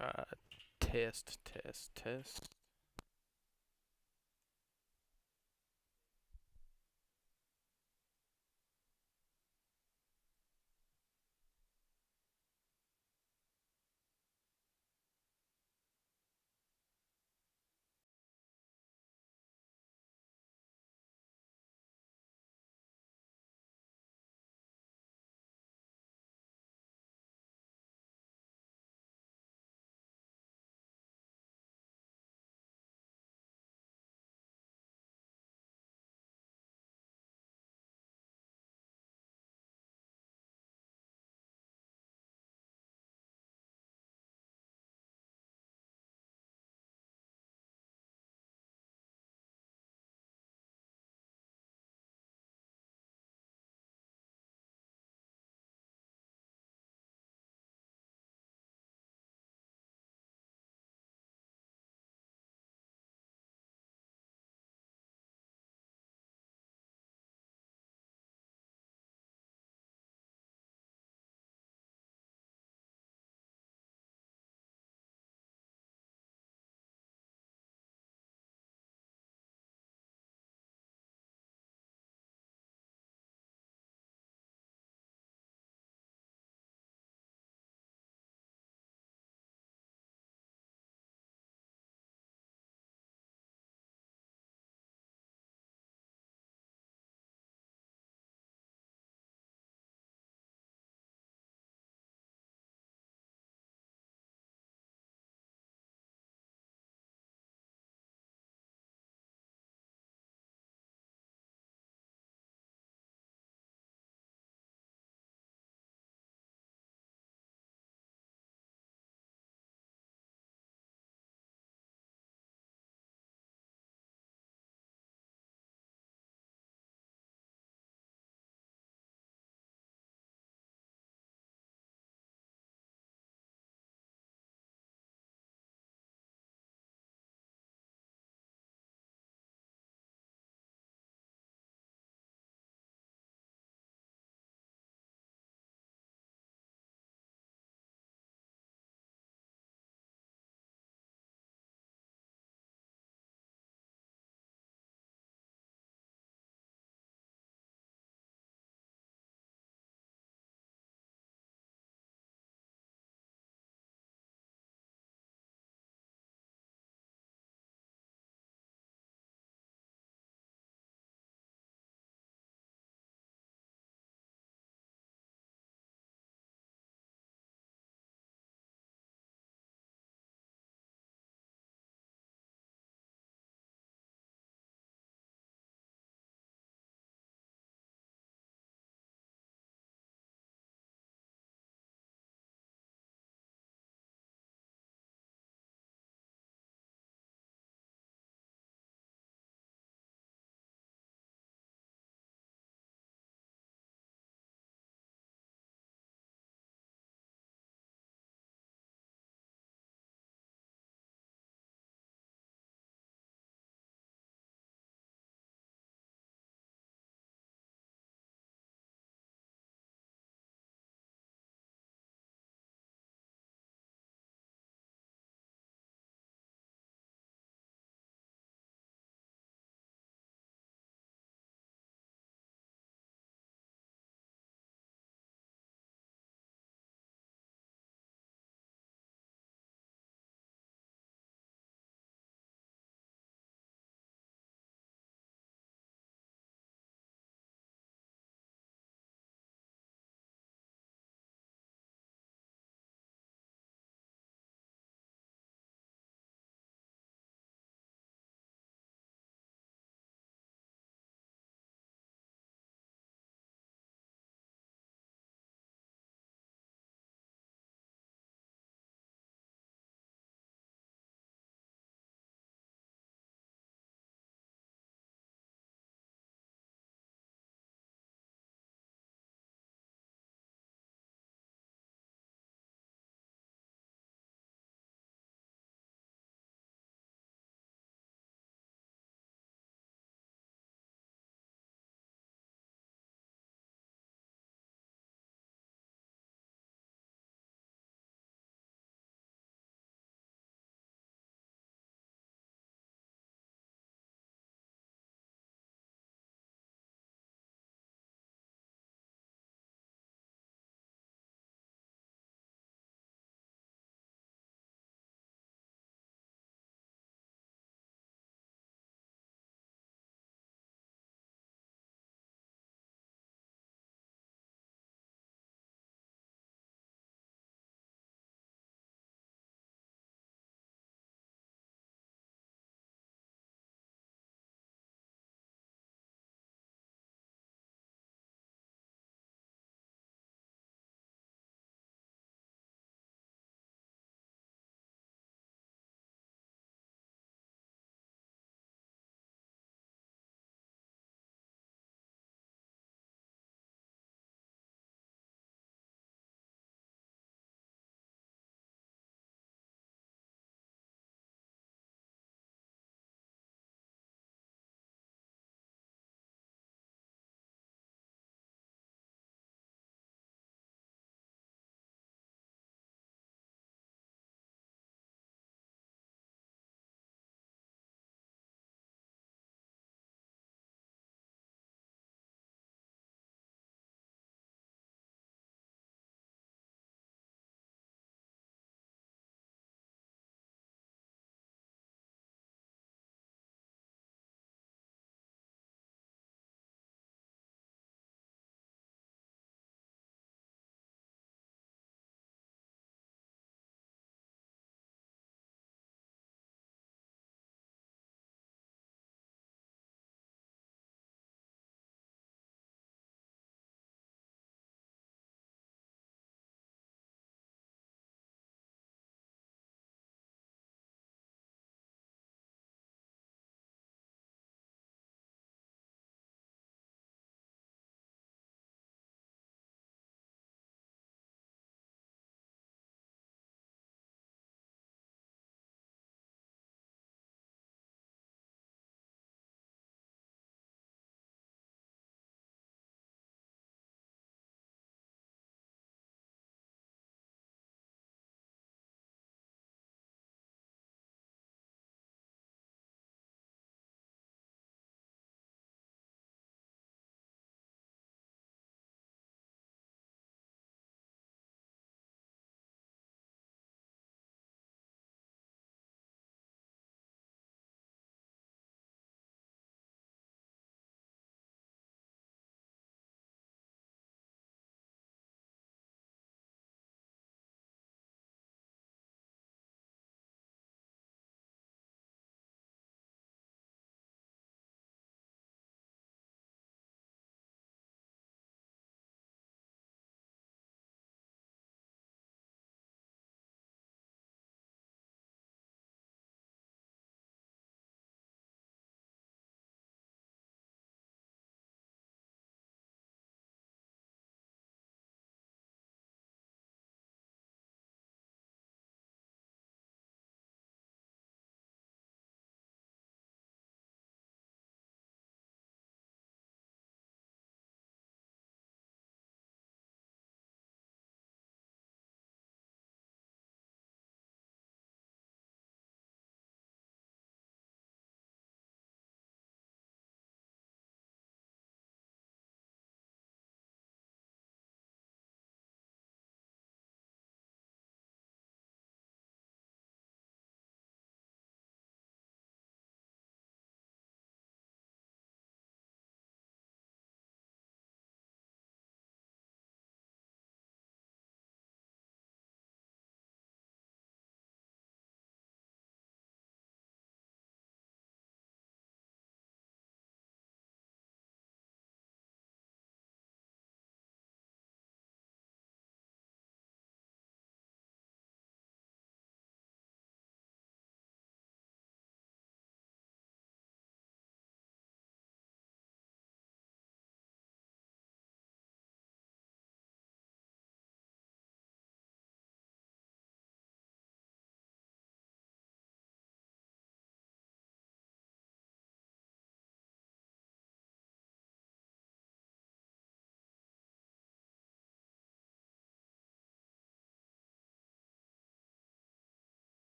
Uh, test, test, test.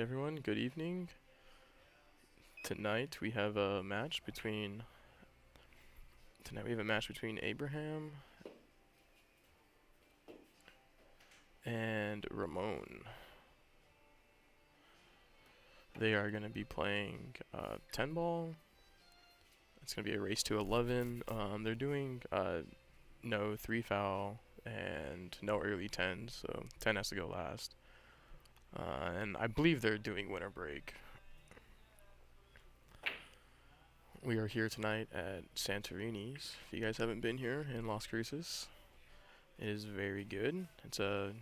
Alright, everyone, good evening. Tonight we have a match between Abraham and Ramon. They are going to be playing 10 ball. It's going to be a race to 11. They're doing no 3 foul and no early 10s, so 10 has to go last. And I believe they're doing winter break. We are here tonight at Santorini's. If you guys haven't been here in Las Cruces, it is very good. It's a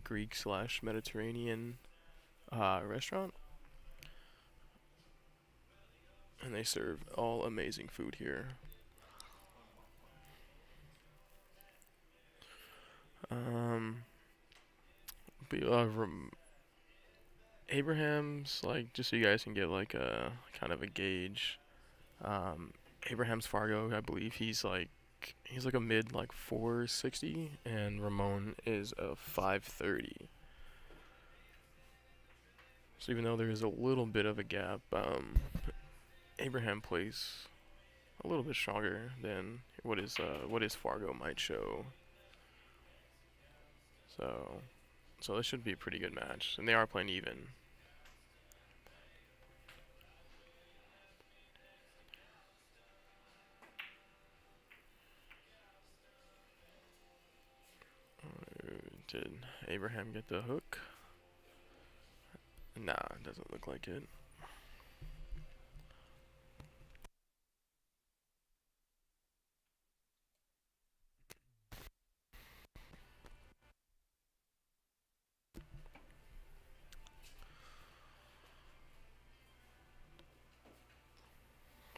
Greek / Mediterranean restaurant, and they serve all amazing food here. But, Abraham's, like, just so you guys can get like a kind of a gauge. Abraham's Fargo, I believe he's like a mid like 460, and Ramon is a 530. So even though there is a little bit of a gap, Abraham plays a little bit stronger than what his Fargo might show. So this should be a pretty good match, and they are playing even. Did Abraham get the hook? Nah, it doesn't look like it.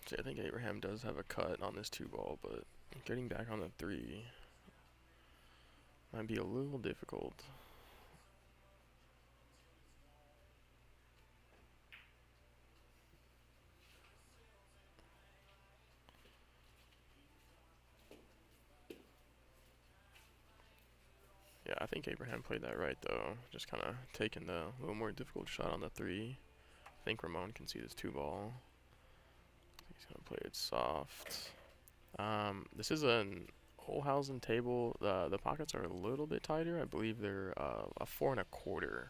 See, I think Abraham does have a cut on this 2 ball, but getting back on the 3 might be a little difficult. Yeah, I think Abraham played that right, though. Just kind of taking the little more difficult shot on the 3. I think Ramon can see this 2 ball. He's going to play it soft. This is an Holhausen table. The pockets are a little bit tighter. I believe they're a 4 1/4.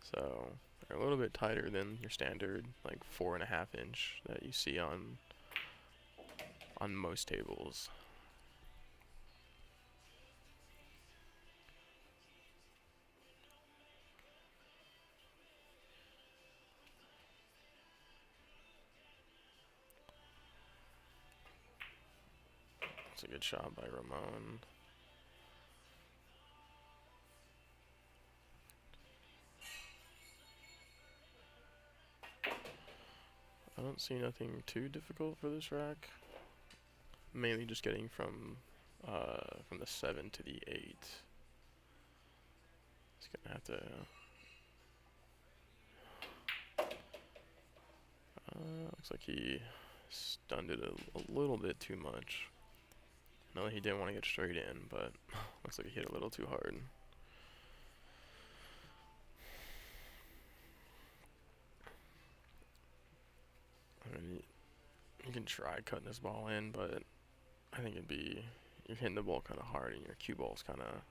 So they're a little bit tighter than your standard like 4.5 inch that you see on most tables. It's a good shot by Ramon. I don't see nothing too difficult for this rack. Mainly just getting from the 7 to the 8. It's gonna have to. Looks like he stunned it a little bit too much. I know he didn't want to get straight in, but looks like he hit a little too hard. I mean, you can try cutting this ball in, but I think you're hitting the ball kind of hard, and your cue ball's kind of,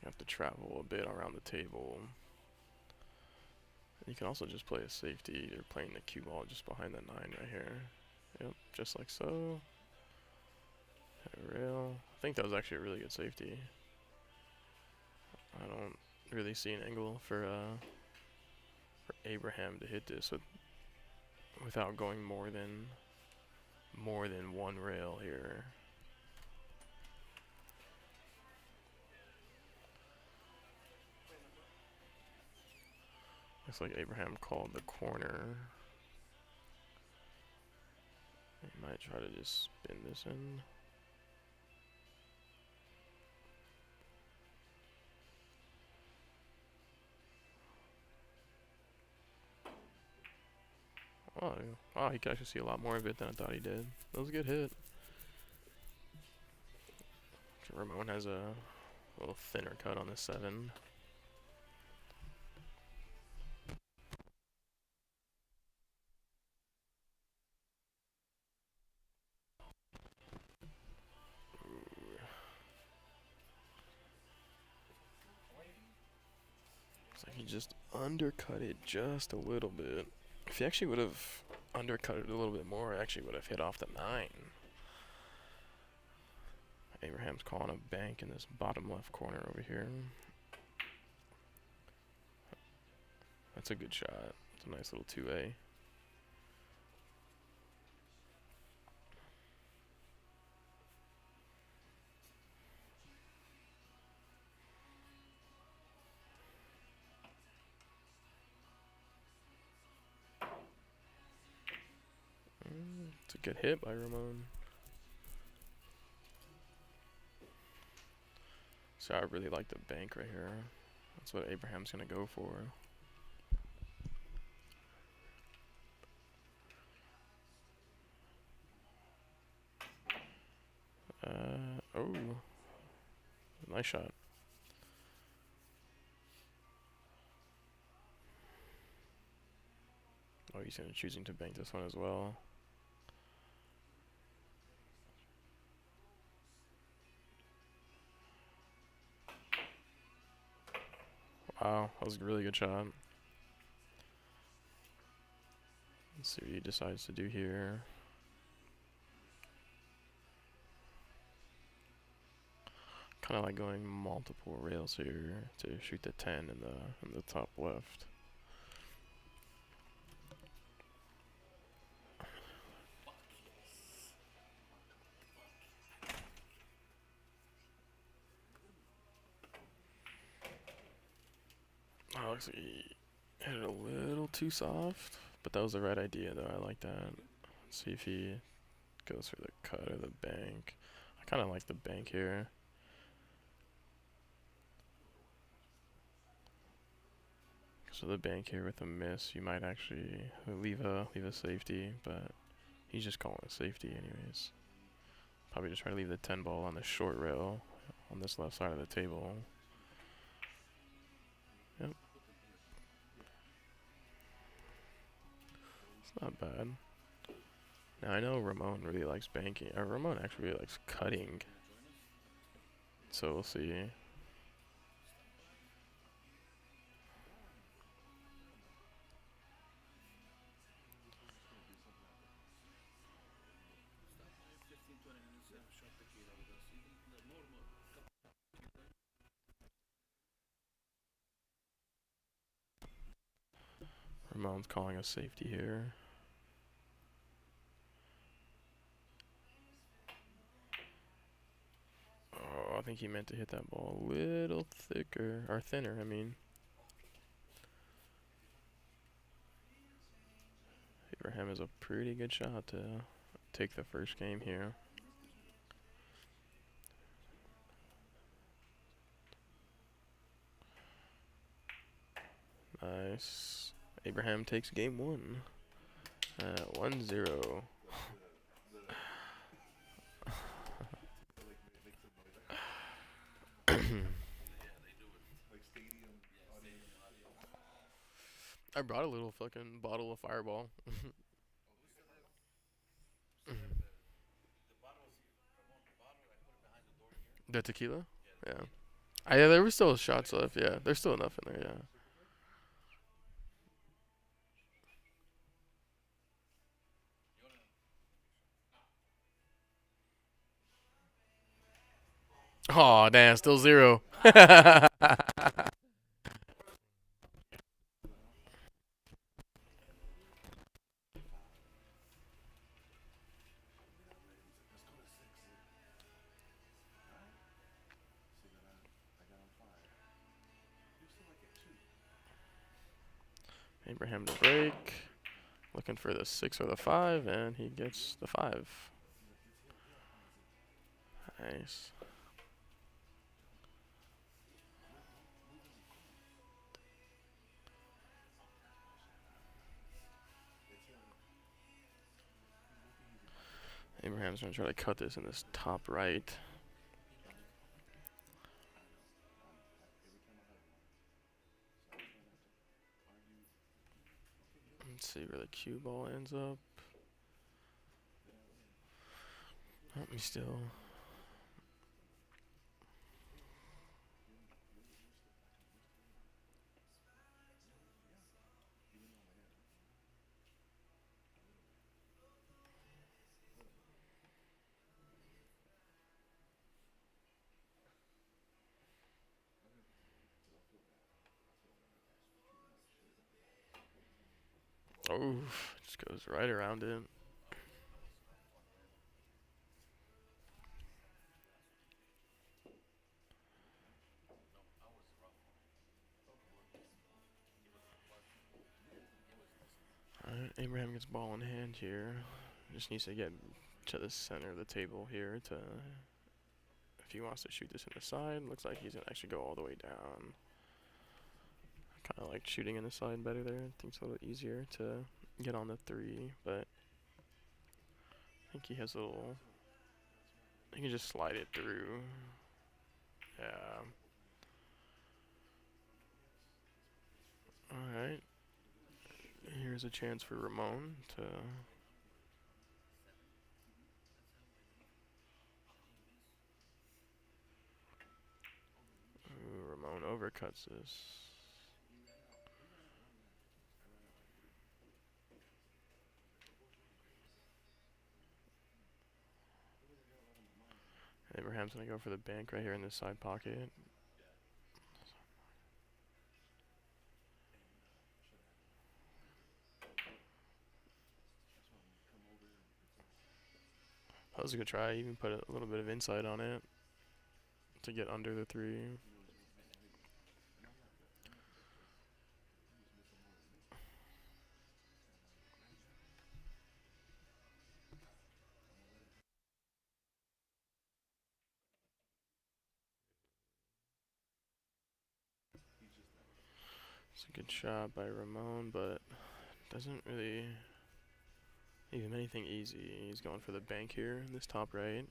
you have to travel a bit around the table. And you can also just play a safety. You're playing the cue ball just behind the 9 right here. Yep, just like so. Hit a rail. I think that was actually a really good safety. I don't really see an angle for Abraham to hit this without going more than 1 rail here. Looks like Abraham called the corner. He might try to just spin this in. Oh, he can actually see a lot more of it than I thought he did. That was a good hit. Ramon has a little thinner cut on this 7. Looks like he just undercut it just a little bit. If he actually would have undercut it a little bit more, I actually would have hit off the 9. Abraham's calling a bank in this bottom left corner over here. That's a good shot. It's a nice little 2A. It's a good hit by Ramon. So I really like the bank right here. That's what Abraham's going to go for. Oh. Nice shot. Oh, he's choosing to bank this one as well. Wow, that was a really good shot. Let's see what he decides to do here. Kind of like going multiple rails here to shoot the 10 in the top left. Oh, looks like he hit it a little too soft, but that was the right idea though. I like that. Let's see if he goes for the cut or the bank. I kind of like the bank here. So the bank here with a miss, you might actually leave a safety, but he's just calling a safety anyways. Probably just try to leave the 10 ball on the short rail on this left side of the table. Yep. It's not bad. Now I know Ramon really likes banking. Ramon actually really likes cutting. So we'll see. Ramon's calling a safety here. Oh, I think he meant to hit that ball a little thicker, or thinner, I mean. Abraham is a pretty good shot to take the first game here. Nice. Abraham takes game 1 at 1-0. I brought a little fucking bottle of Fireball. The tequila? Yeah. Yeah, there were still shots left. Yeah, there's still enough in there. Yeah. Oh damn, still 0. Abraham to break. Looking for the 6 or the 5, and he gets the 5. Nice. Abraham's going to try to cut this in this top right. Let's see where the cue ball ends up. Let me still. Oh, just goes right around it. Alright, Abraham gets ball in hand here. Just needs to get to the center of the table here to, if he wants to shoot this in the side. Looks like he's gonna actually go all the way down. Kind of like shooting in the side better there. I think it's a little easier to get on the three, but I think he has a little. He can just slide it through. Yeah. All right. Here's a chance for Ramon to. Ooh, Ramon overcuts this. Abraham's gonna go for the bank right here in this side pocket. That was a good try. Even put a little bit of inside on it to get under the three. It's a good shot by Ramon, but doesn't really give him anything easy. He's going for the bank here in this top right.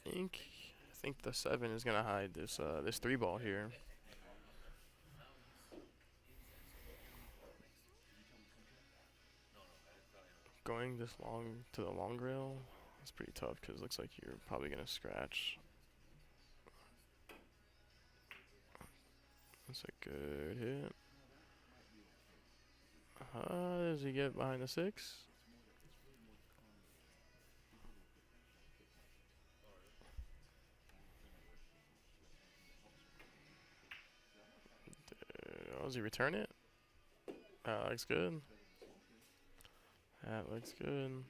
I think the 7 is gonna hide this 3 ball here. Going this long to the long rail is pretty tough because it looks like you're probably gonna scratch. That's a good hit. Does he get behind the 6? Does he return it? That looks good. That looks good.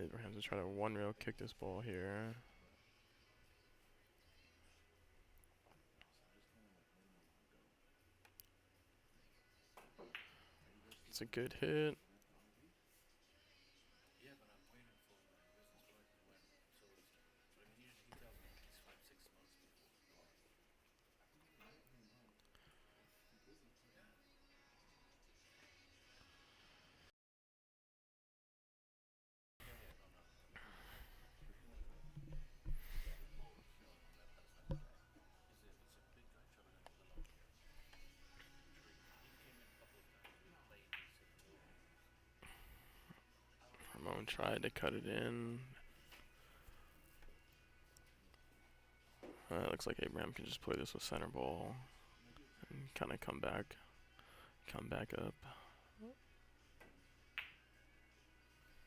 Abraham's gonna try to 1-rail kick this ball here. It's a good hit. Ramon tried to cut it in. Looks like Abraham can just play this with center ball and kind of come back up.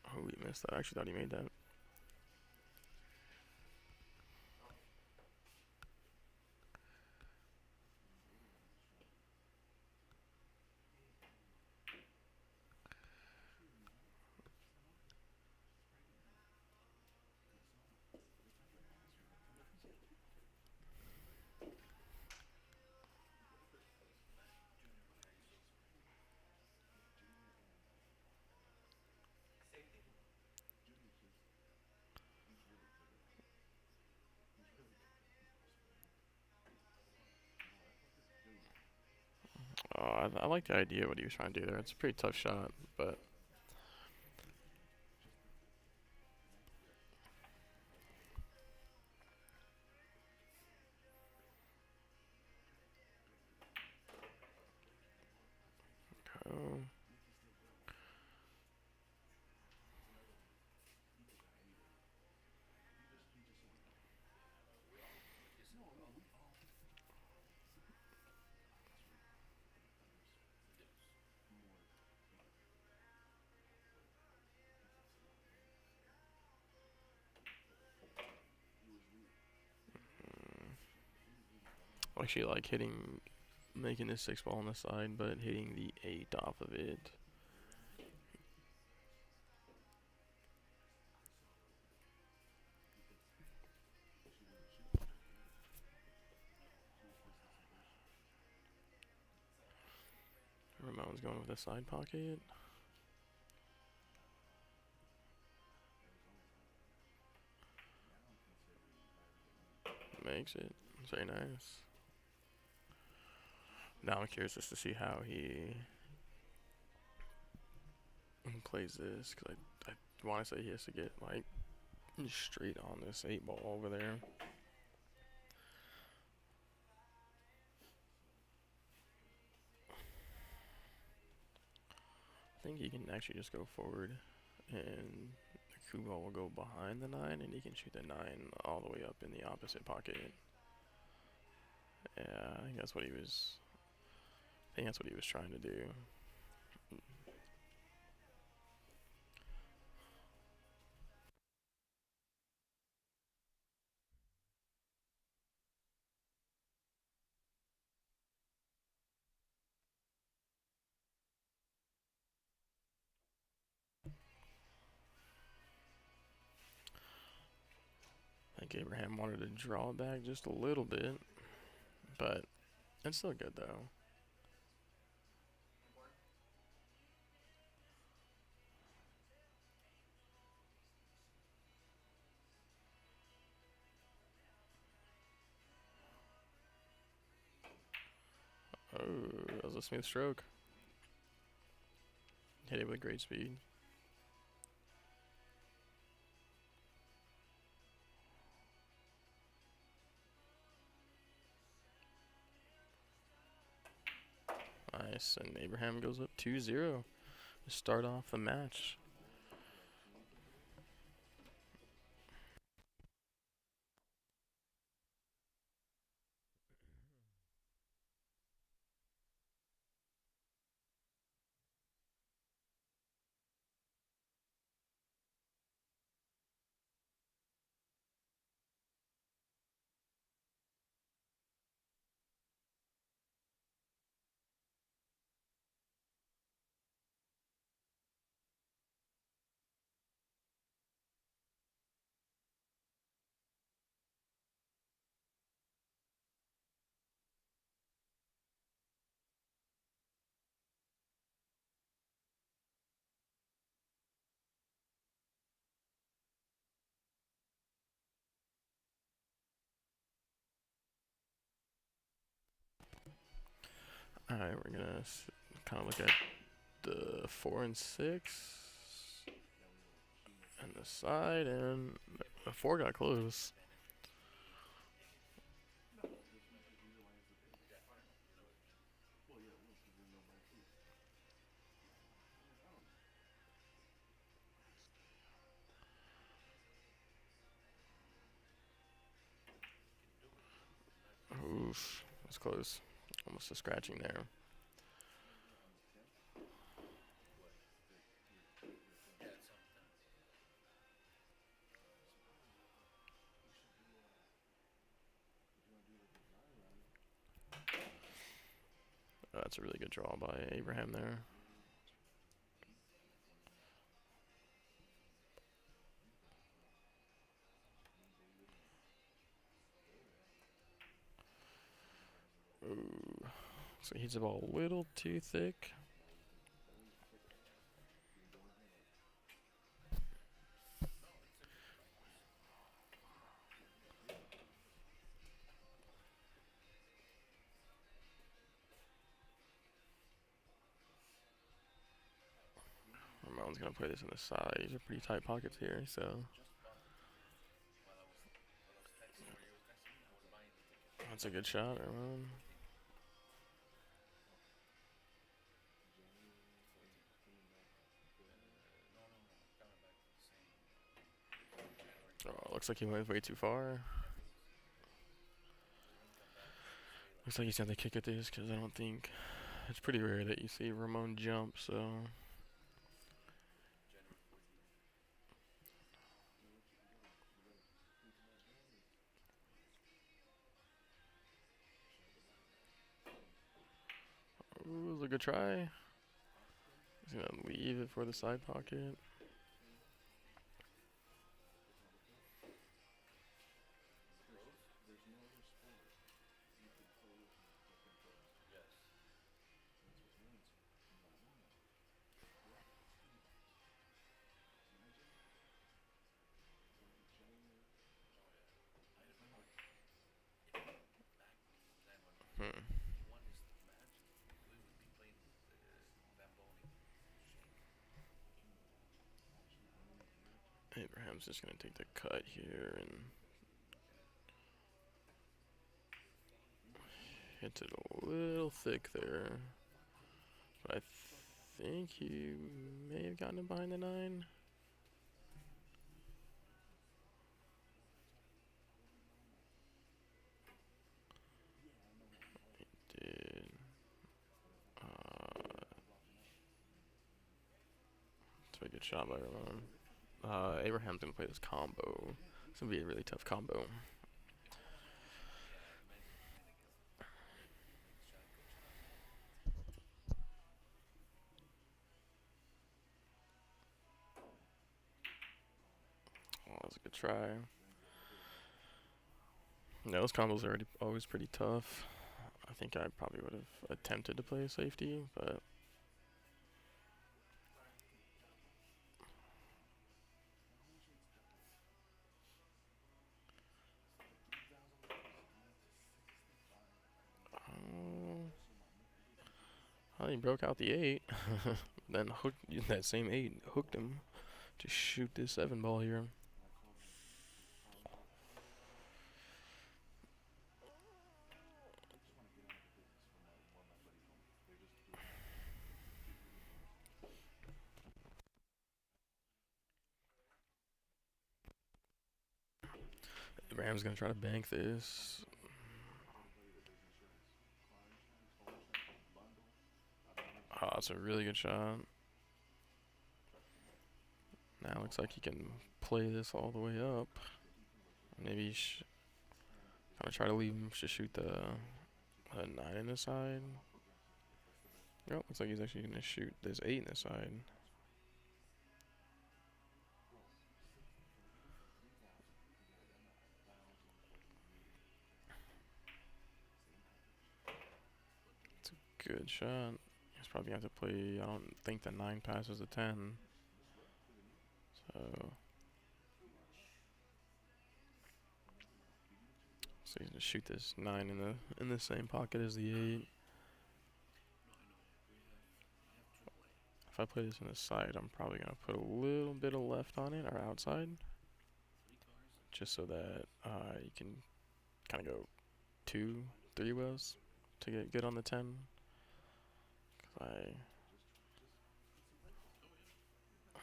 Oh, we missed that. I actually thought he made that. Oh, I like the idea of what he was trying to do there. It's a pretty tough shot, but oh. Actually, like hitting, making this 6 ball on the side, but hitting the 8 off of it. Ramon's going with a side pocket. Makes it. Very nice. Now I'm curious just to see how he plays this, because I want to say he has to get like straight on this 8 ball over there. I think he can actually just go forward, and the coup ball will go behind the 9, and he can shoot the 9 all the way up in the opposite pocket. Yeah, I think that's what he was. I think that's what he was trying to do. I think Abraham wanted to draw it back just a little bit, but it's still good though. Oh, that was a smooth stroke. Hit it with great speed. Nice, and Abraham goes up 2-0 to start off the match. Alright, we're gonna kind of look at the 4 and 6 and the side, and the 4 got close. Oof, that's close. Almost a scratching there. That's a really good draw by Abraham there. Ooh, so he hits the ball a little too thick. Ramon's gonna play this on the side. These are pretty tight pockets here, so that's a good shot, Ramon. Oh, looks like he went way too far. Looks like he's gonna kick at this, because I don't think it's pretty rare that you see Ramon jump, so. Ooh, was a good try. He's gonna leave it for the side pocket. Hmm. Abraham's just gonna take the cut here and hits it a little thick there. But I think he may have gotten it behind the 9. Did. It's a good shot by Ramon. Abraham's gonna play this combo. It's gonna be a really tough combo. Oh, that was a good try. No, those combos are always pretty tough. I think I probably would have attempted to play a safety, but oh, well, he broke out the 8, then hooked that same 8, hooked him to shoot this 7 ball here. Ram's gonna try to bank this. Oh, that's a really good shot. Now looks like he can play this all the way up. Maybe kind of try to leave him to shoot the 9 in the side. Nope, looks like he's actually gonna shoot this 8 in the side. It's a good shot. He's probably gonna have to play. I don't think the 9 passes the 10. So he's gonna shoot this 9 in the same pocket as the 8. If I play this in the side, I'm probably gonna put a little bit of left on it or outside, just so that you can kind of go 2, 3 wells to get good on the 10. I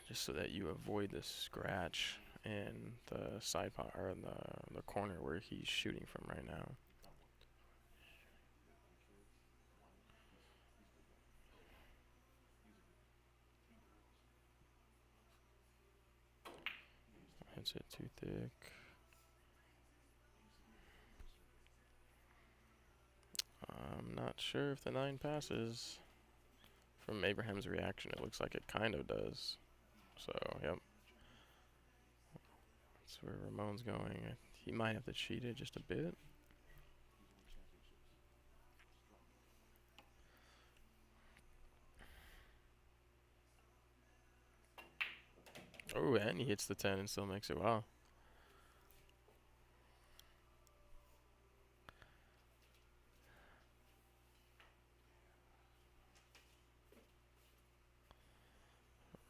just so that you avoid the scratch in the side pot or in the corner where he's shooting from right now. Hits it too thick. I'm not sure if the 9 passes. From Abraham's reaction, it looks like it kind of does. So, yep. That's where Ramon's going. He might have to cheat it just a bit. Oh, and he hits the 10 and still makes it. Wow.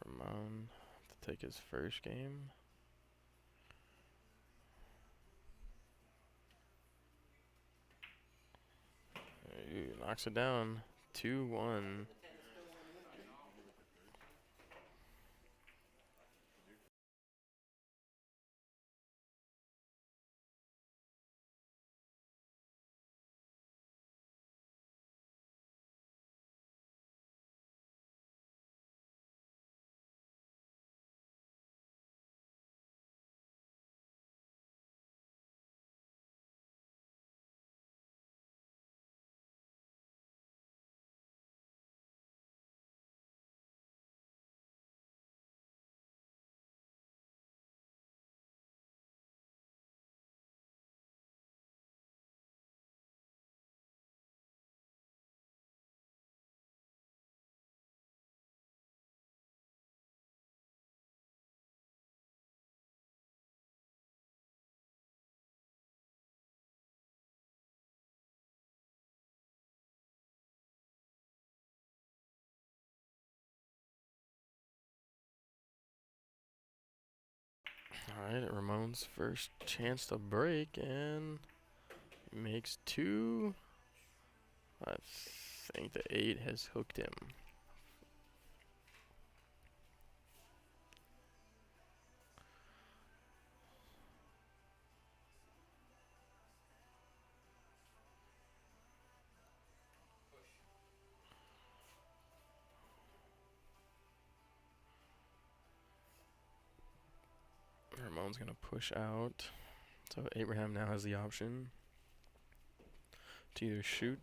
Ramon to take his first game. Ooh, knocks it down. 2-1. Alright, Ramon's first chance to break and makes two. I think the 8 has hooked him. Ramon's gonna push out. So Abraham now has the option to either shoot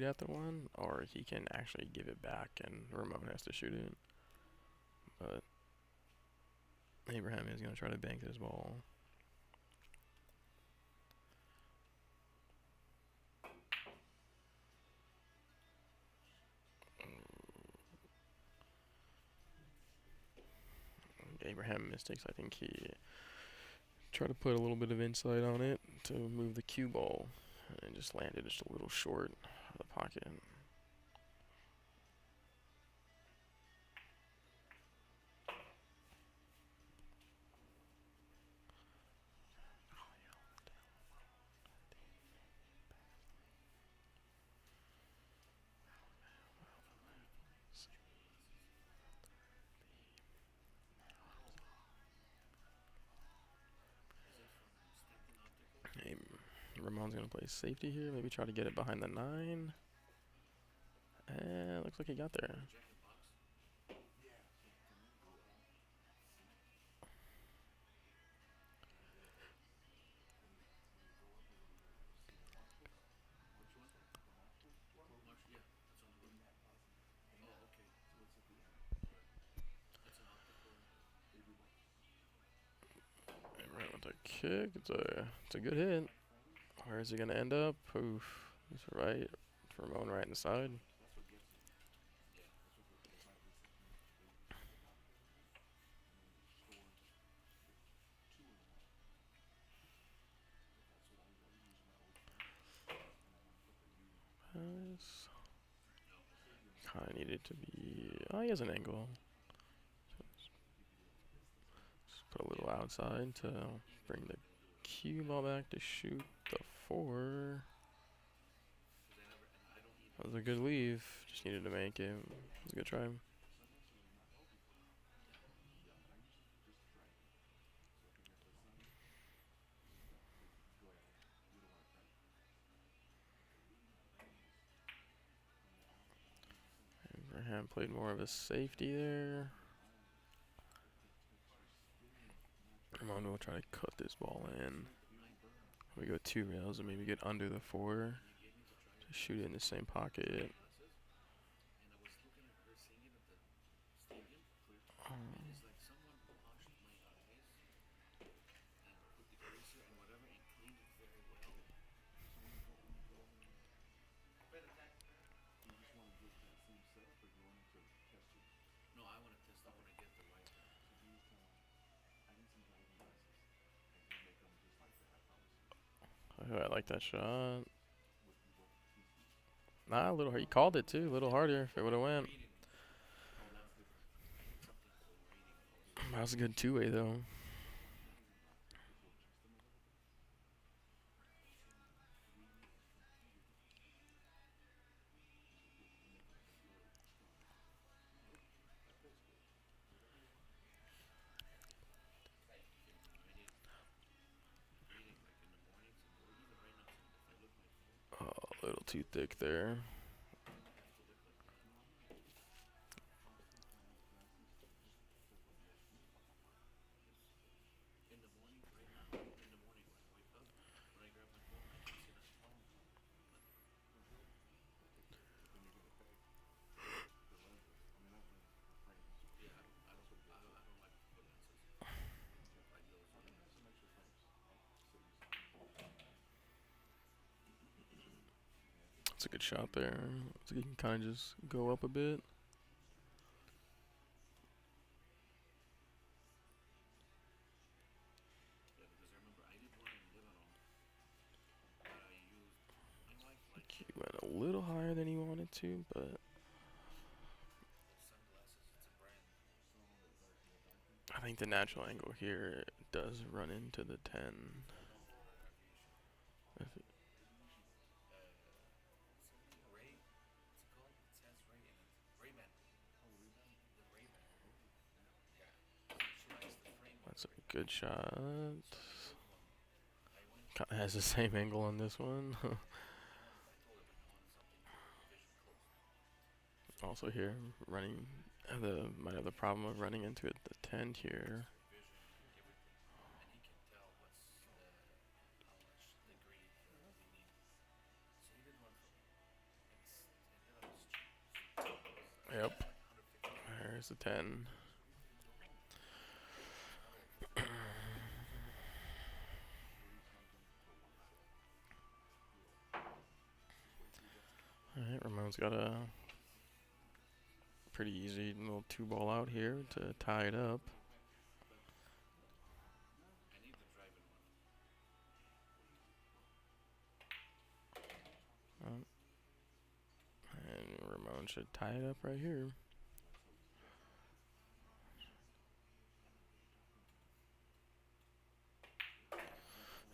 at the one, or he can actually give it back and Ramon has to shoot it. But Abraham is gonna try to bank this ball. Abraham mistakes. I think he tried to put a little bit of insight on it to move the cue ball and just landed just a little short of the pocket. Ramon's gonna play safety here. Maybe try to get it behind the 9. And looks like he got there. Right with the kick. It's a good hit. Where is he gonna end up? Oof. He's right. Ramon right inside. Kind of needed to be. Oh, he has an angle. Just put a little outside to bring the cue ball back to shoot the 4. That was a good leave. Just needed to make it. It was a good try. Abraham played more of a safety there. Ramon will try to cut this ball in. We go 2 rails and maybe get under the 4 to shoot it in the same pocket. I like that shot. Nah, a little. He called it too. A little harder if it would have went. That was a good 2-way though. Oh, a little too thick there. That's a good shot there. So he can kind of just go up a bit. He went a little higher than he wanted to, but I think the natural angle here does run into the 10. That's a good shot. Kinda has the same angle on this one. Also here, running might have the problem of running into it the 10 here. Yep. There's the 10. Alright, Ramon's got a pretty easy little 2-ball out here to tie it up. And Ramon should tie it up right here.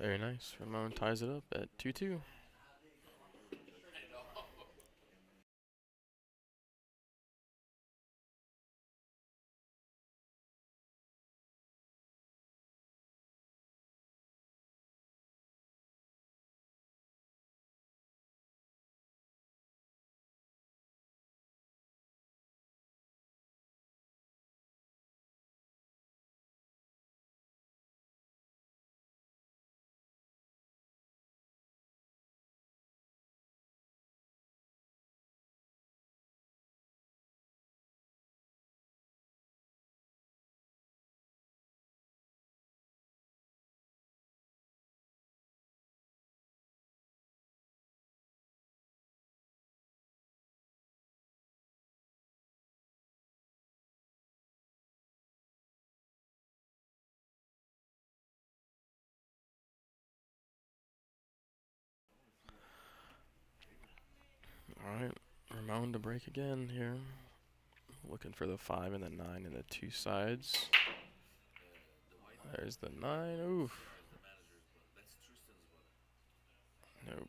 Very nice. Ramon ties it up at 2-2. Alright, Ramon to break again here. Looking for the 5 and the 9 and the 2 sides. There's the 9. Oof. Nope.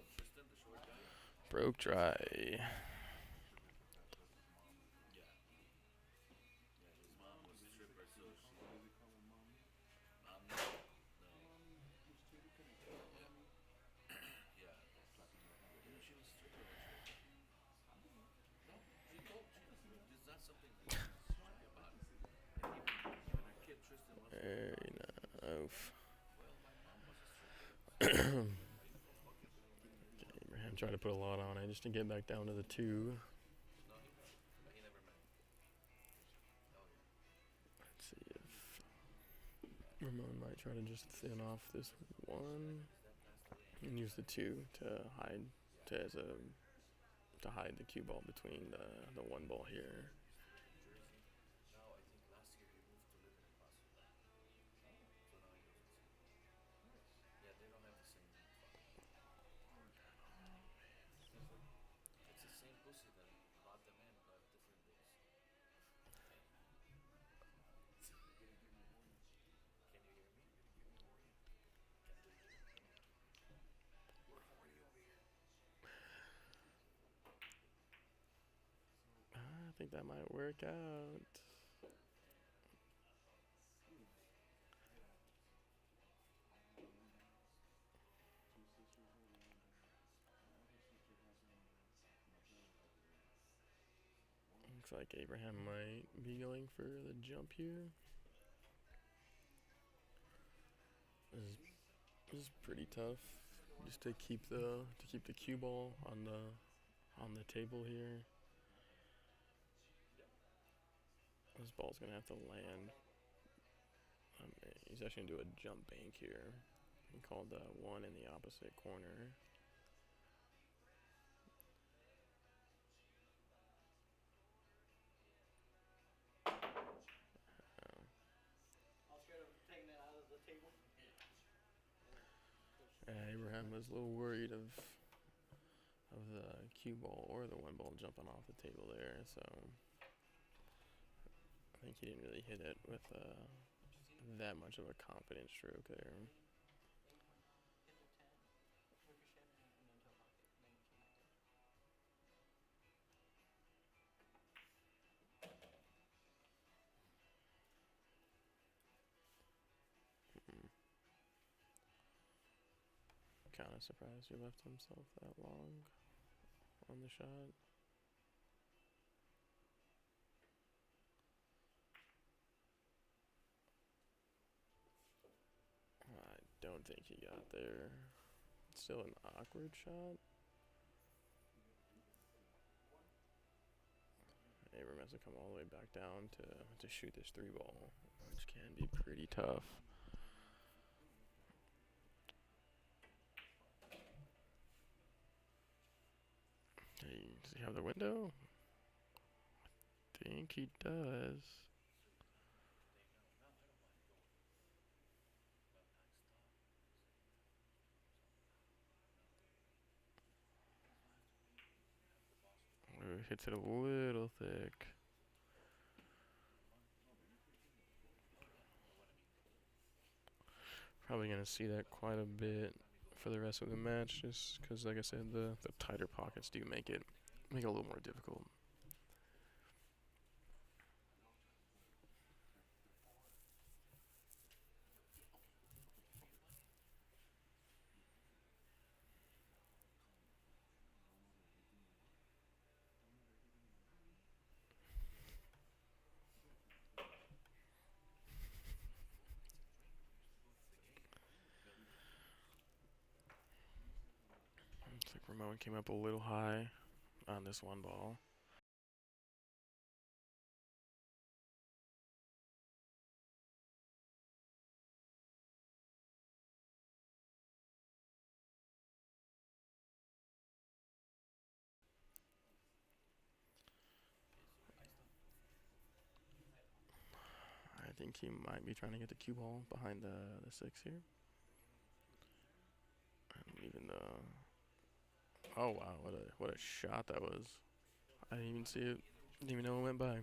Broke dry. Very nice. Oof. Abraham tried to put a lot on it just to get back down to the 2. Let's see if Ramon might try to just thin off this 1 and use the 2 to hide to hide the cue ball between the 1 ball here. I think that might work out. Looks like Abraham might be going for the jump here. This is pretty tough, just to keep the cue ball on the table here. This ball's gonna have to land. He's actually gonna do a jump bank here. He called the 1 in the opposite corner. Abraham was a little worried of the cue ball or the 1 ball jumping off the table there, so I think he didn't really hit it with that much of a confident stroke there. Kind of surprised he left himself that long on the shot. I don't think he got there. Still an awkward shot. Abram has to come all the way back down to shoot this 3-ball, which can be pretty tough. Hey, does he have the window? I think he does. Ooh, hits it a little thick. Probably going to see that quite a bit for the rest of the match, just because, like I said, the tighter pockets do make it a little more difficult. Looks like Ramon came up a little high on this one ball. I think he might be trying to get the cue ball behind the 6 here. And even though, oh wow, what a shot that was! I didn't even see it. Didn't even know it went by.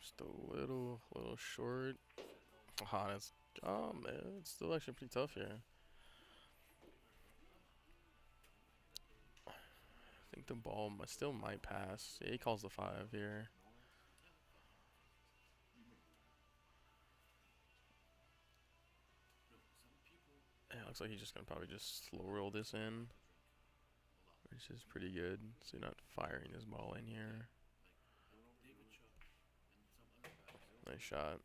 Just a little short. Ah, that's, oh man, it's still actually pretty tough here. I think the ball still might pass. Yeah, he calls the 5 here. Yeah, it looks like he's just gonna probably just slow roll this in, which is pretty good. So you're not firing his ball in here. Nice shot.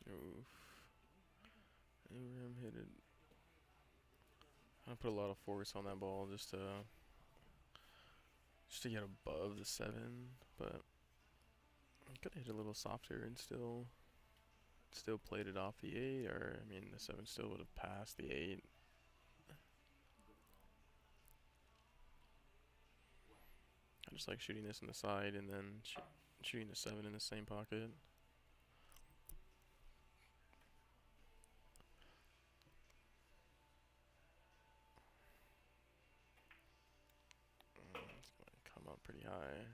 Oof. Abraham hit it. I put a lot of force on that ball just to get above the 7, but I could have hit a little softer and still played it off the 8, or I mean the 7 still would have passed the 8. I just like shooting this in the side and then shooting the 7 in the same pocket. It's going to come up pretty high.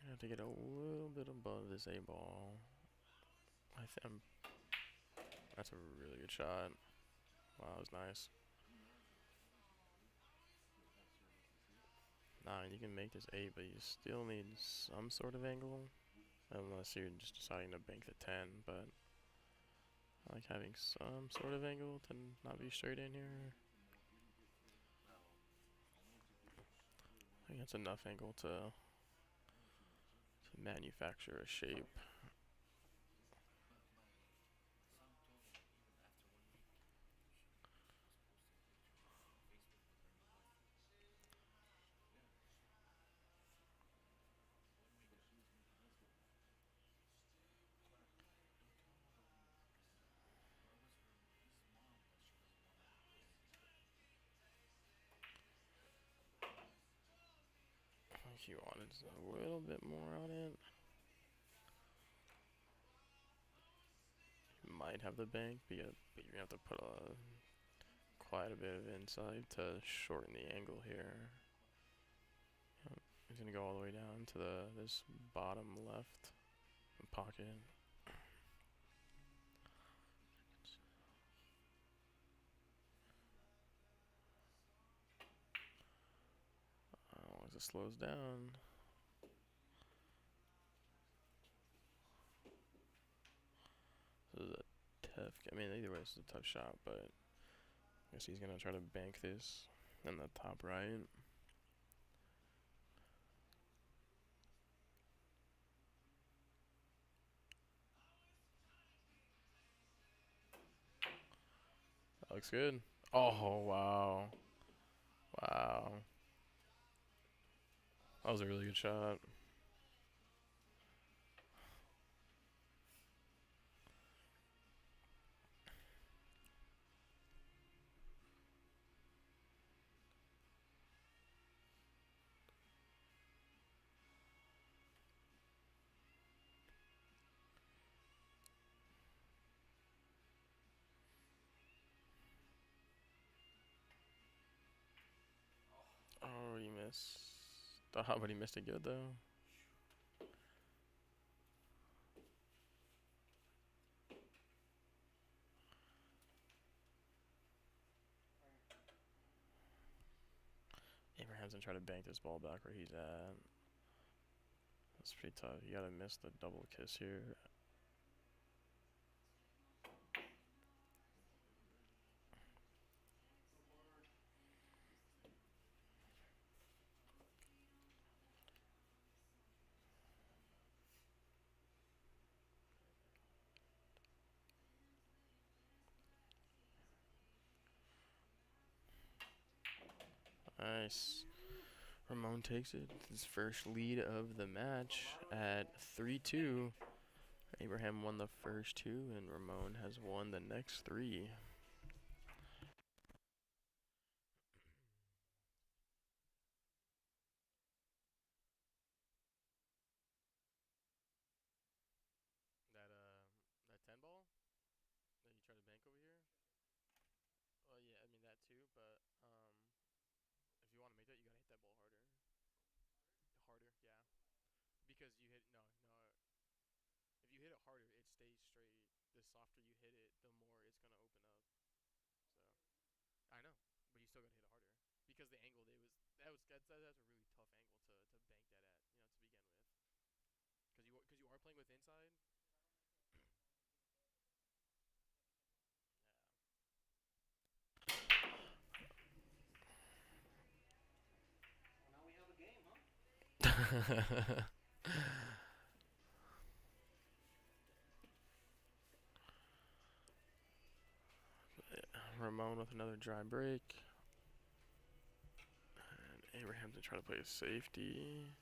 I have to get a little bit above this 8 ball. That's a really good shot. Wow, that was nice. Nah, you can make this 8, but you still need some sort of angle. Unless you're just deciding to bank the 10, but I like having some sort of angle to not be straight in here. I think that's enough angle to manufacture a shape. I think he wanted a little bit more on it. You might have the bank, but you're gonna have to put quite a bit of inside to shorten the angle here. He's gonna go all the way down to this bottom left pocket. As it slows down. This is a tough. I mean, either way, this is a tough shot, but I guess he's gonna try to bank this in the top right. That looks good. Oh, wow. Wow. That was a really good shot. Oh, he missed. But he missed it good, though. Abraham's gonna try to bank this ball back where he's at. That's pretty tough. You gotta miss the double kiss here. Nice. Ramon takes it. His first lead of the match at 3-2. Abraham won the first two, and Ramon has won the next three. That that 10 ball that you try to bank over here. Well, yeah, I mean that too, but if you want to make that, you gotta hit that ball harder. Harder, yeah. Because you hit no. If you hit it harder, it stays straight. The softer you hit it, the more it's gonna open up. So I know, but you still gotta hit it harder because the angle they was that's a really tough angle to bank that at, to begin with. Because you are playing with inside. Yeah. Ramon with another dry break. And Abraham to try to play a safety.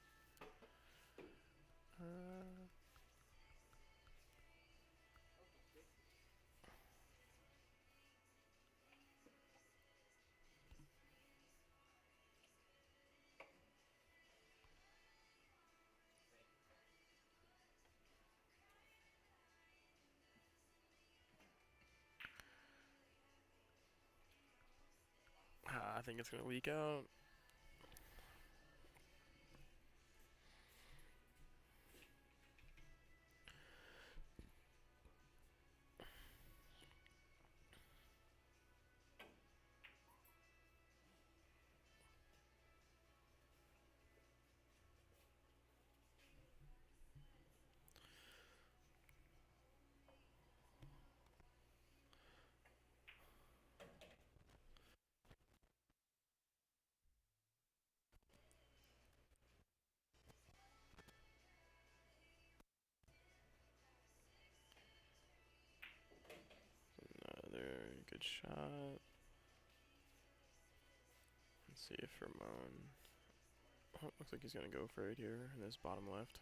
I think it's going to leak out. Good shot. Let's see if Ramon... Oh, looks like he's going to go for it here in this bottom left.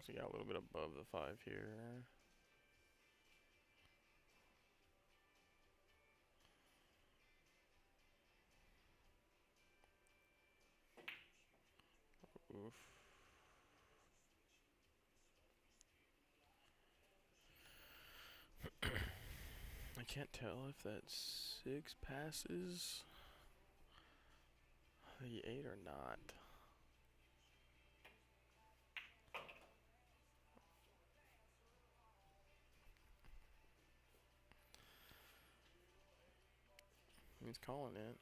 So yeah, a little bit above the 5 here. Oof. I can't tell if that 6 passes the 8 or not. He's calling it.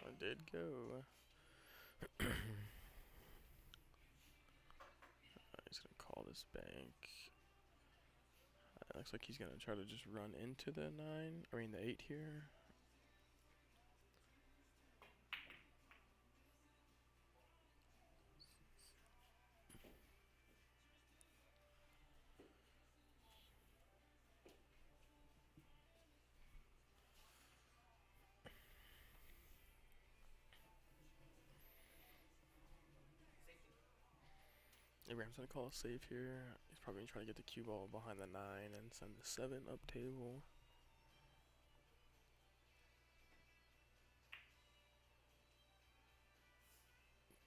It did go. He's gonna call this bank. It looks like he's gonna try to just run into the 9. I mean the 8 here. Abraham's gonna call a save here. He's probably gonna try to get the cue ball behind the 9 and send the 7 up table.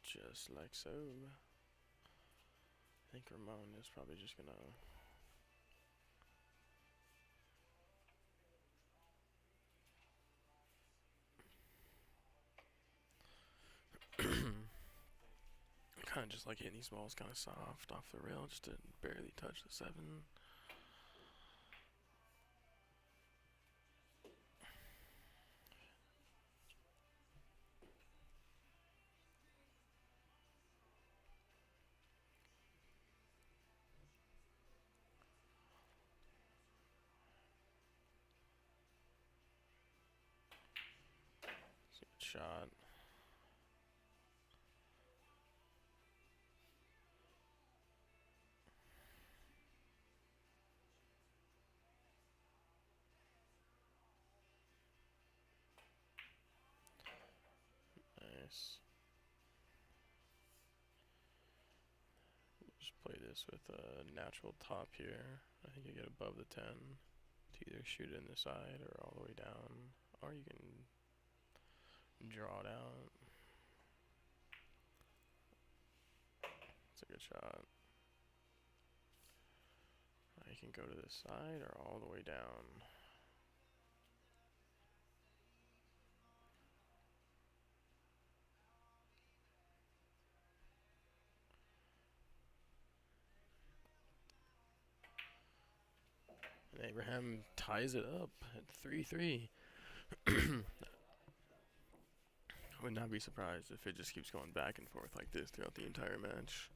Just like so. I think Ramon is probably just gonna... kind of just like hitting these balls kind of soft off the rail, just to barely touch the 7. It's a good shot. Nice. Just play this with a natural top here. I think you get above the 10 to either shoot it in the side or all the way down, or you can draw it out. It's a good shot. You can go to this side or all the way down. And Abraham ties it up at 3-3. I would not be surprised if it just keeps going back and forth like this throughout the entire match.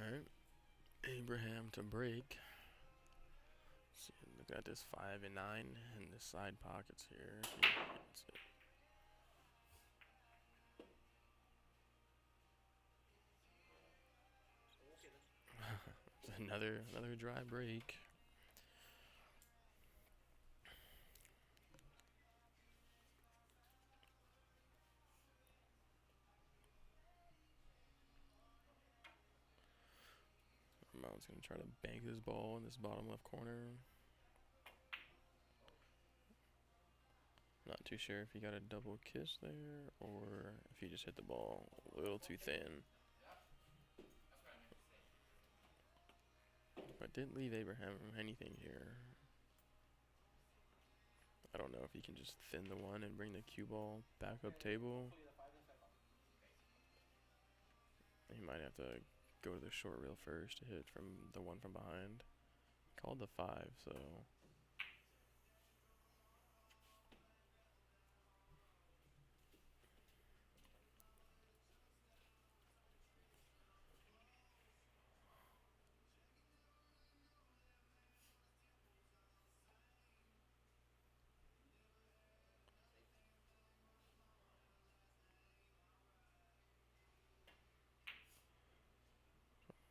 Alright. Abraham to break. See, look at this 5 and 9 and the side pockets here. That's it. another dry break. Ramon's gonna try to bank this ball in this bottom left corner. Not too sure if he got a double kiss there or if he just hit the ball a little too thin. But didn't leave Abraham from anything here. I don't know if he can just thin the one and bring the cue ball back up table. He might have to go to the short reel first to hit from the one from behind. Called the 5, so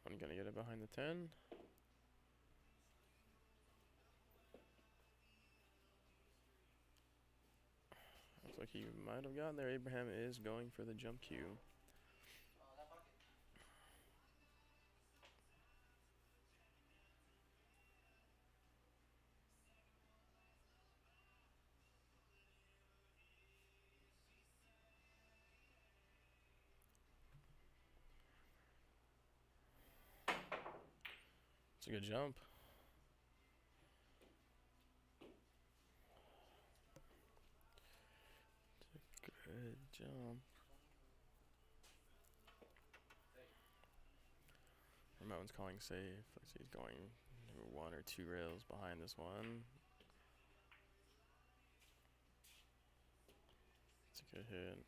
I'm gonna get it behind the 10. Looks like he might have gotten there. Abraham is going for the jump cue. It's a good jump. It's a good jump. Ramon's calling safe. Looks like he's going 1 or 2 rails behind this one. It's a good hit.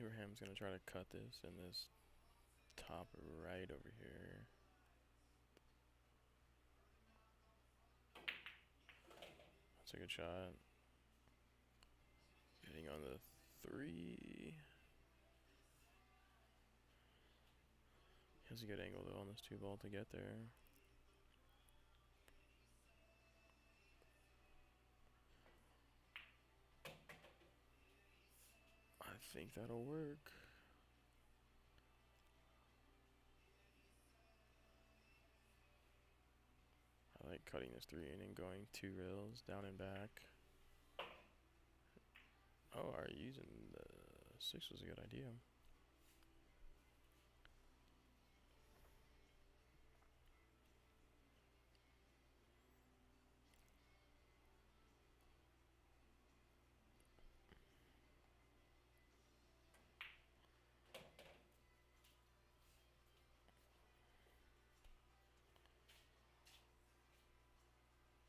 Abraham's gonna try to cut this in this top right over here. That's a good shot. Getting on the 3. He has a good angle though on this 2 ball to get there. I think that'll work. I like cutting this 3 and then going 2 rails down and back. Oh, are you using the 6 was a good idea.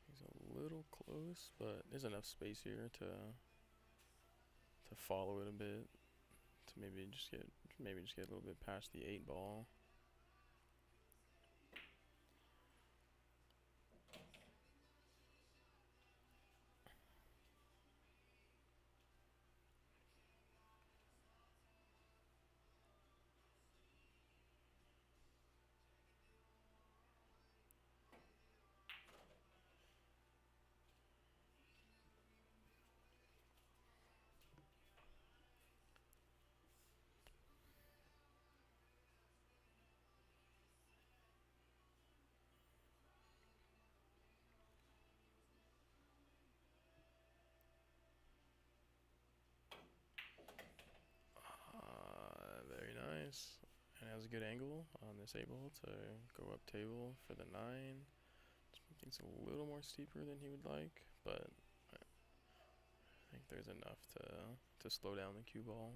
He's a little close, but there's enough space here to follow it a bit, to maybe just get a little bit past the 8 ball. Very nice. And has a good angle on this 8 ball to go up table for the 9. I think it's a little more steeper than he would like, but I think there's enough to slow down the cue ball.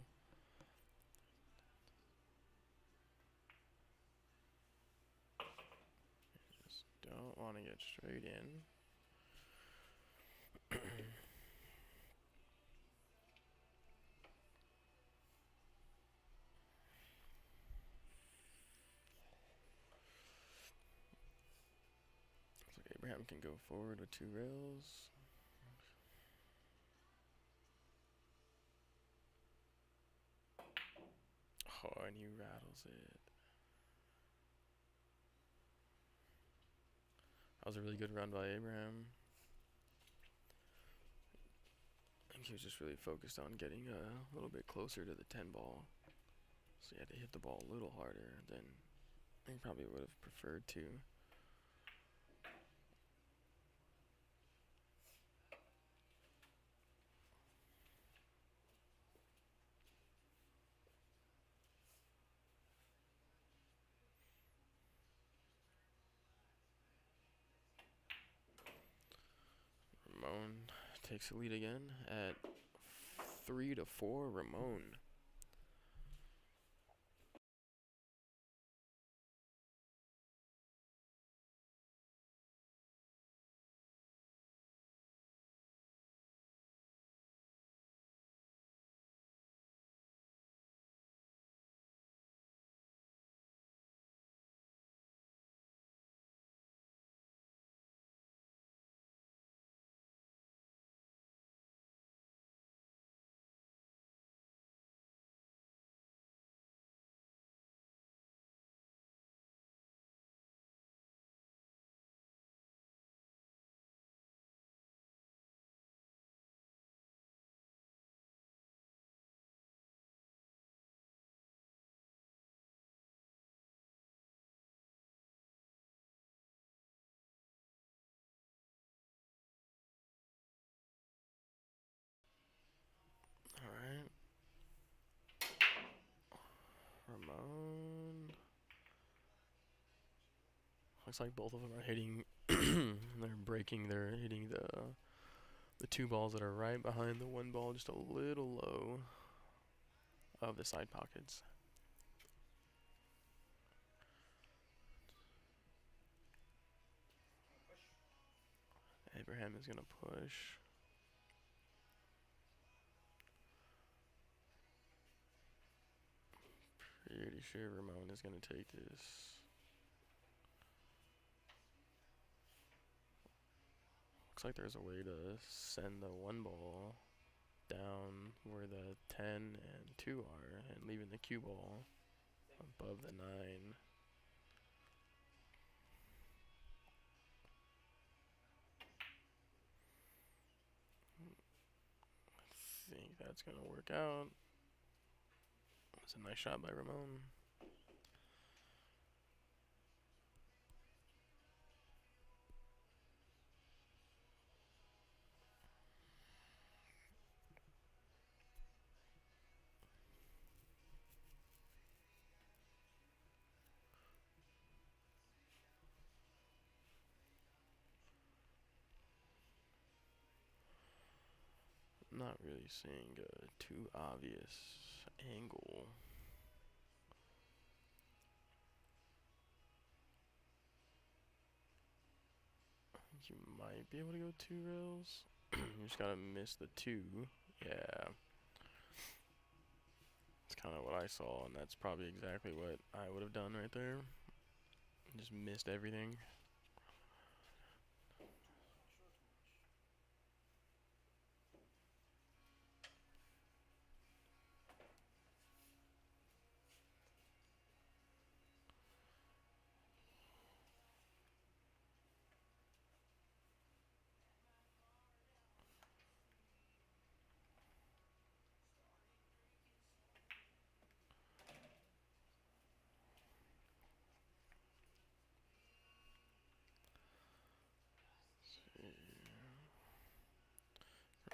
Just don't want to get straight in. Abraham can go forward with 2 rails. Oh, and he rattles it. That was a really good run by Abraham. I think he was just really focused on getting a little bit closer to the 10 ball. So he had to hit the ball a little harder than he probably would have preferred to. Ramon takes the lead again at 3-4. Ramon. Alright. Ramon. Looks like both of them are hitting. They're breaking. They're hitting the 2 balls that are right behind the 1 ball, just a little low of the side pockets. Abraham is gonna push. Pretty sure Ramon is gonna take this. Looks like there's a way to send the 1 ball down where the 10 and 2 are, and leaving the cue ball above the 9. I think that's gonna work out. It's a nice shot by Ramon. Not really seeing a too obvious angle. I think you might be able to go 2 rails. You just gotta miss the 2. Yeah. That's kind of what I saw, and that's probably exactly what I would have done right there. Just missed everything.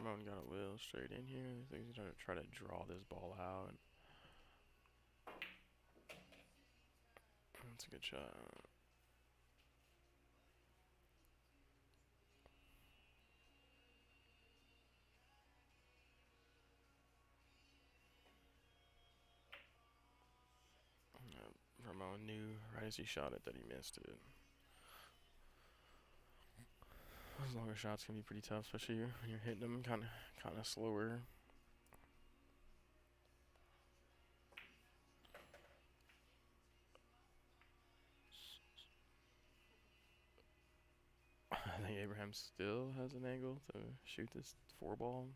Ramon got a little straight in here. I think he's gonna try to draw this ball out. That's a good shot. Ramon knew right as he shot it that he missed it. Those longer shots can be pretty tough, especially when you're hitting them kind of slower. think Abraham still has an angle to shoot this 4 ball.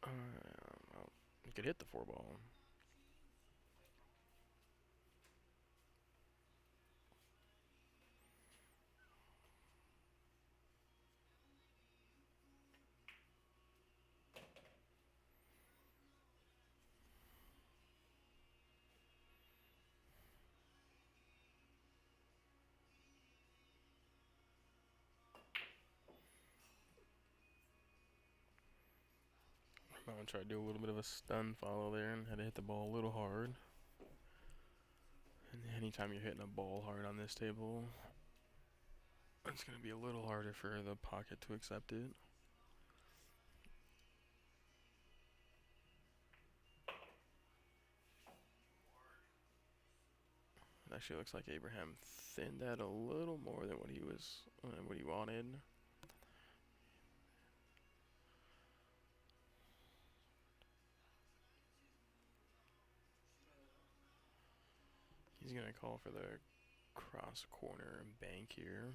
Well, he could hit the 4 ball. I'm gonna try to do a little bit of a stun follow there and had to hit the ball a little hard. And anytime you're hitting a ball hard on this table, it's gonna be a little harder for the pocket to accept it. It actually looks like Abraham thinned that a little more than what he wanted. He's gonna call for the cross corner bank here.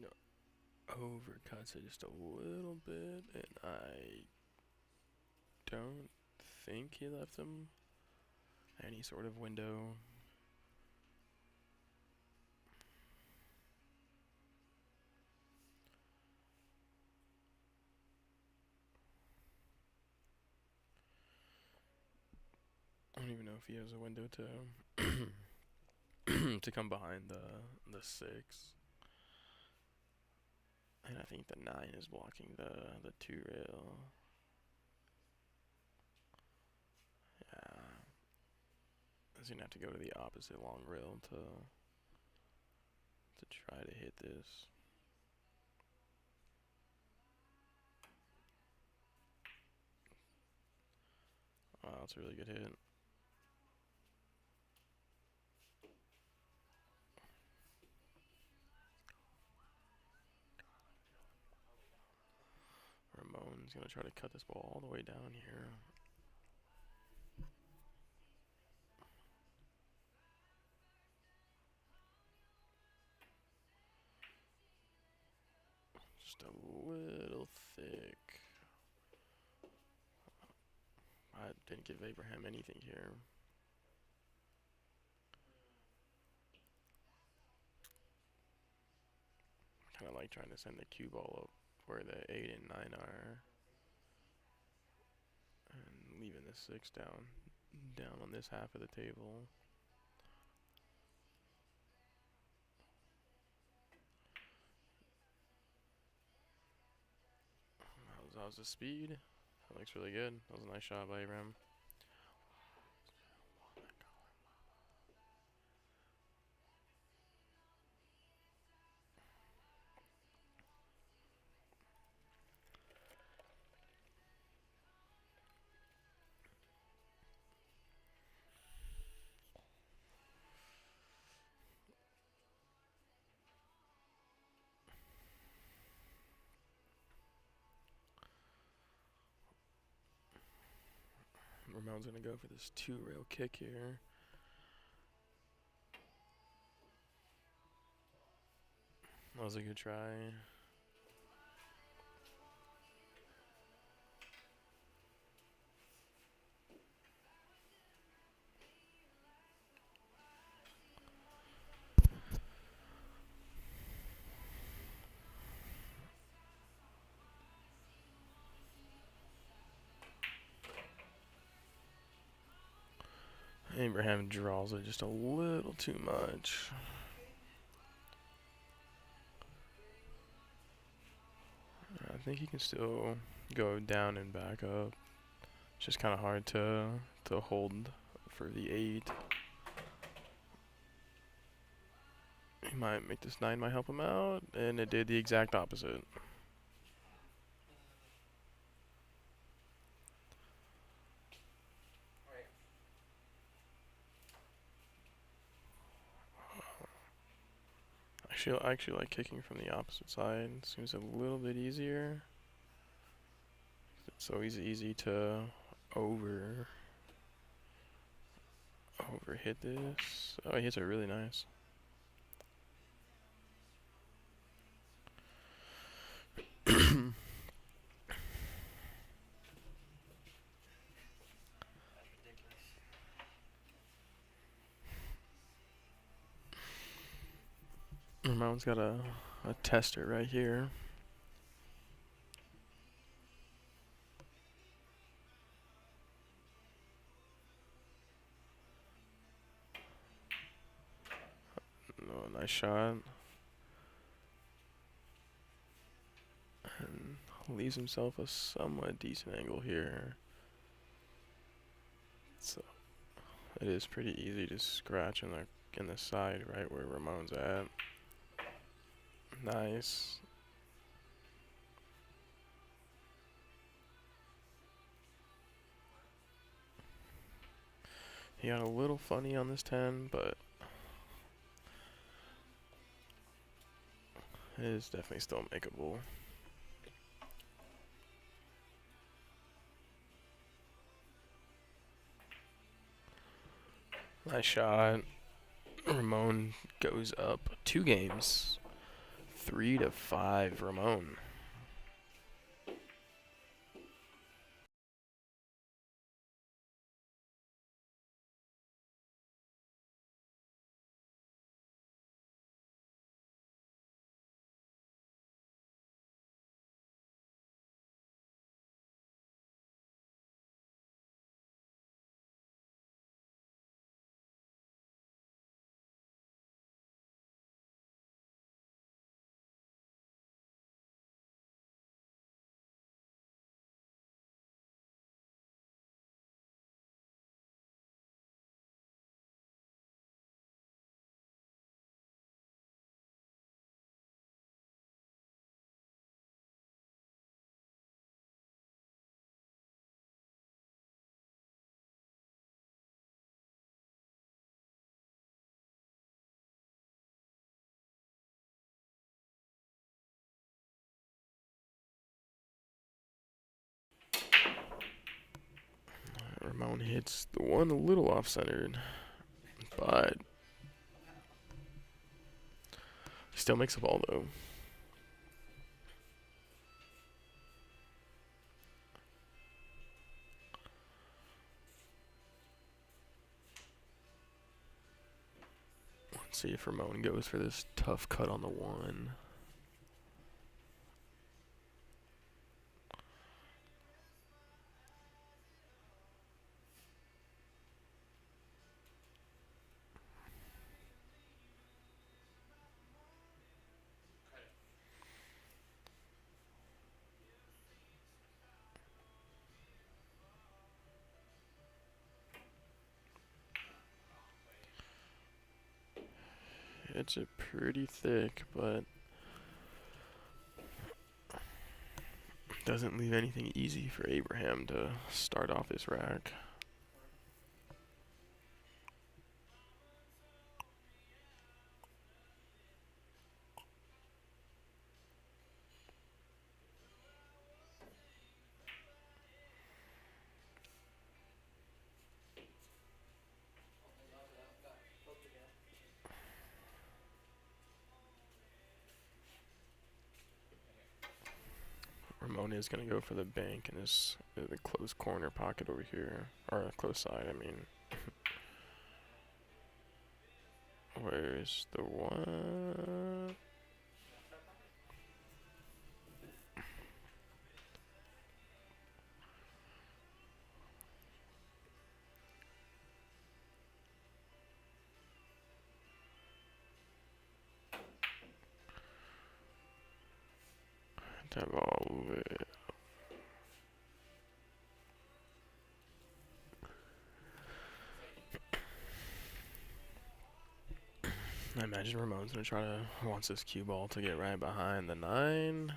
No, overcuts it just a little bit, and I don't think he left him any sort of window. I don't even know if he has a window to to come behind the 6. And I think the 9 is blocking the 2 rail. Yeah. He's gonna have to go to the opposite long rail to try to hit this. Wow, that's a really good hit. Ramon's gonna try to cut this ball all the way down here. Just a little thick. I didn't give Abraham anything here. Kind of like trying to send the cue ball up where the 8 and 9 are. And leaving the 6 down on this half of the table. How's the speed? That looks really good. That was a nice shot by Abraham. Ramon's gonna go for this 2 rail kick here. That was a good try. Abraham draws it just a little too much. I think he can still go down and back up. It's just kind of hard to hold for the 8. He might make this 9 might help him out, and it did the exact opposite. I actually like kicking from the opposite side. Seems a little bit easier. It's always easy to over hit this. Oh, he hits it really nice. Ramon's got a tester right here. Oh, nice shot. And leaves himself a somewhat decent angle here. So it is pretty easy to scratch in the side right where Ramon's at. Nice. He got a little funny on this 10, but it is definitely still makeable. Nice shot. Ramon goes up 2 games. 3-5 Ramon. Ramon hits the one a little off-centered, but he still makes the ball though. Let's see if Ramon goes for this tough cut on the 1. It's a pretty thick, but doesn't leave anything easy for Abraham to start off his rack. Ramon is going to go for the bank in this the close corner pocket over here, or close side, I mean. Where's the 1? That ball lit. I imagine Ramon's gonna try to wants this cue ball to get right behind the 9.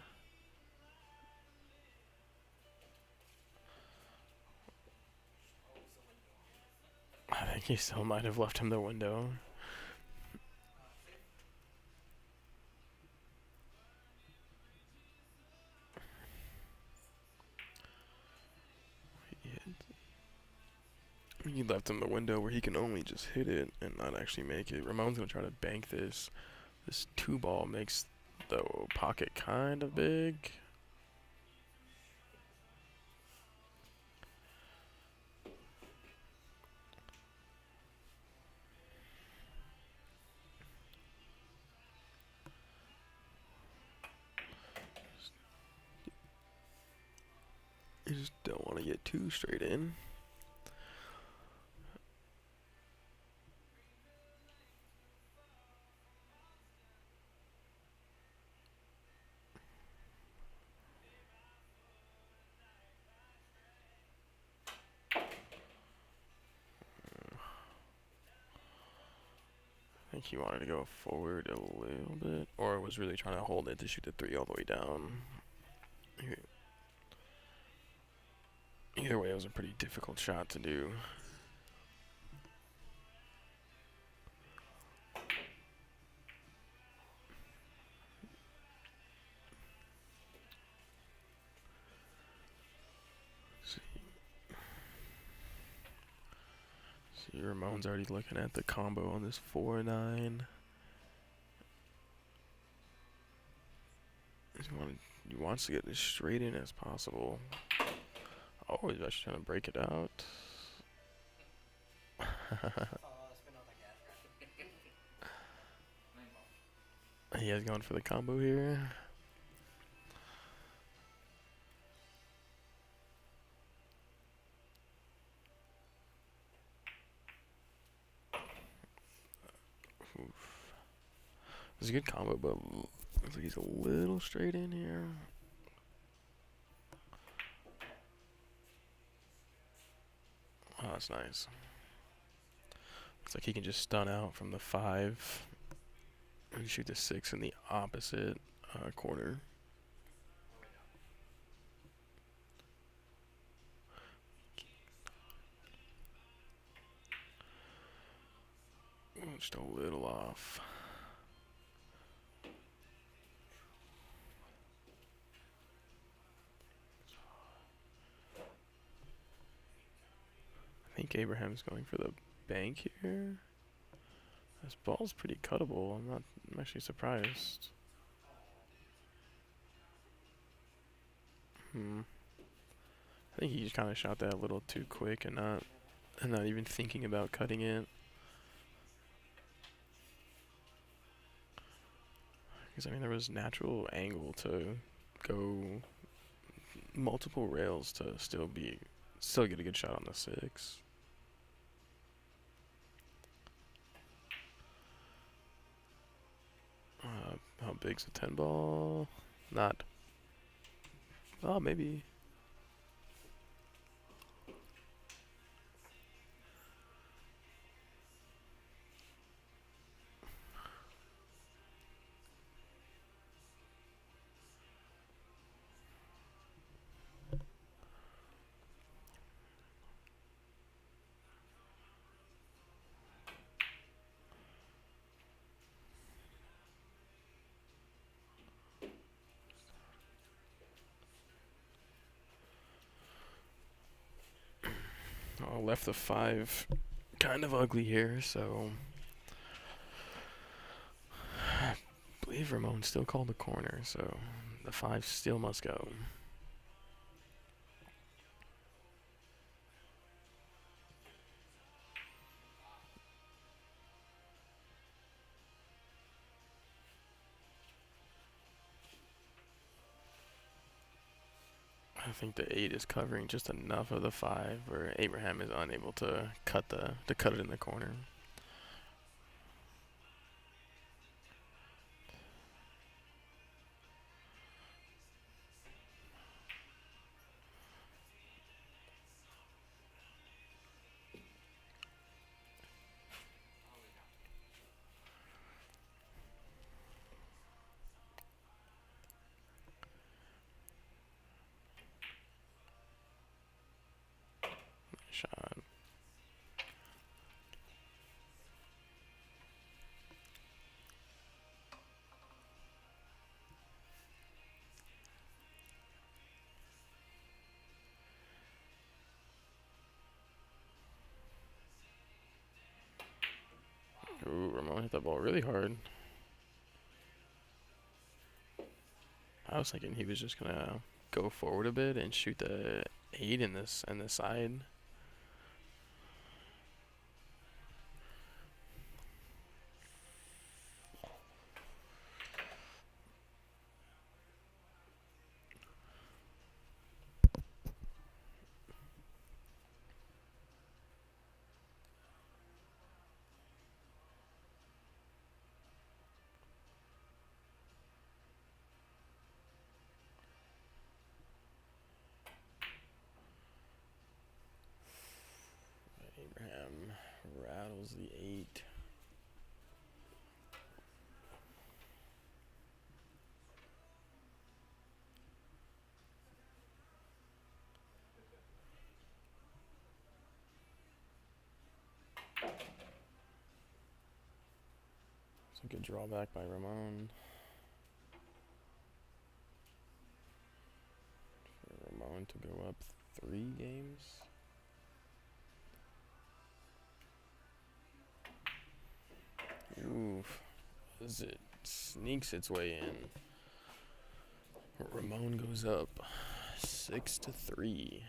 I think he still might have left him the window. He left him the window where he can only just hit it and not actually make it. Ramon's gonna try to bank this. This 2 ball makes the pocket kind of big. You just don't want to get too straight in. I think he wanted to go forward a little bit, or was really trying to hold it to shoot the 3 all the way down. Either way, it was a pretty difficult shot to do. See, Ramon's already looking at the combo on this 4-9. He wants to get as straight in as possible. Oh, he's actually trying to break it out. He has gone for the combo here. Oof. It's a good combo, but looks like he's a little straight in here. Oh, that's nice. Looks like he can just stun out from the 5 and shoot the 6 in the opposite corner. Just a little off. I think Abraham's going for the bank here. This ball's pretty cuttable. I'm actually surprised. I think he just kind of shot that a little too quick and not even thinking about cutting it. Because I mean, there was natural angle to go multiple rails to still get a good shot on the 6. How big's a 10 ball? Not. Oh, maybe. Oh, left the 5 kind of ugly here, so I believe Ramon still called the corner, so the 5 still must go. I think the 8 is covering just enough of the 5 where Abraham is unable to cut it in the corner. Ooh, Ramon hit that ball really hard. I was thinking he was just gonna go forward a bit and shoot the 8 in the side. Abraham rattles the 8. It's a good drawback by Ramon. For Ramon to go up 3 games. Oof. As it sneaks its way in. Ramon goes up 6-3.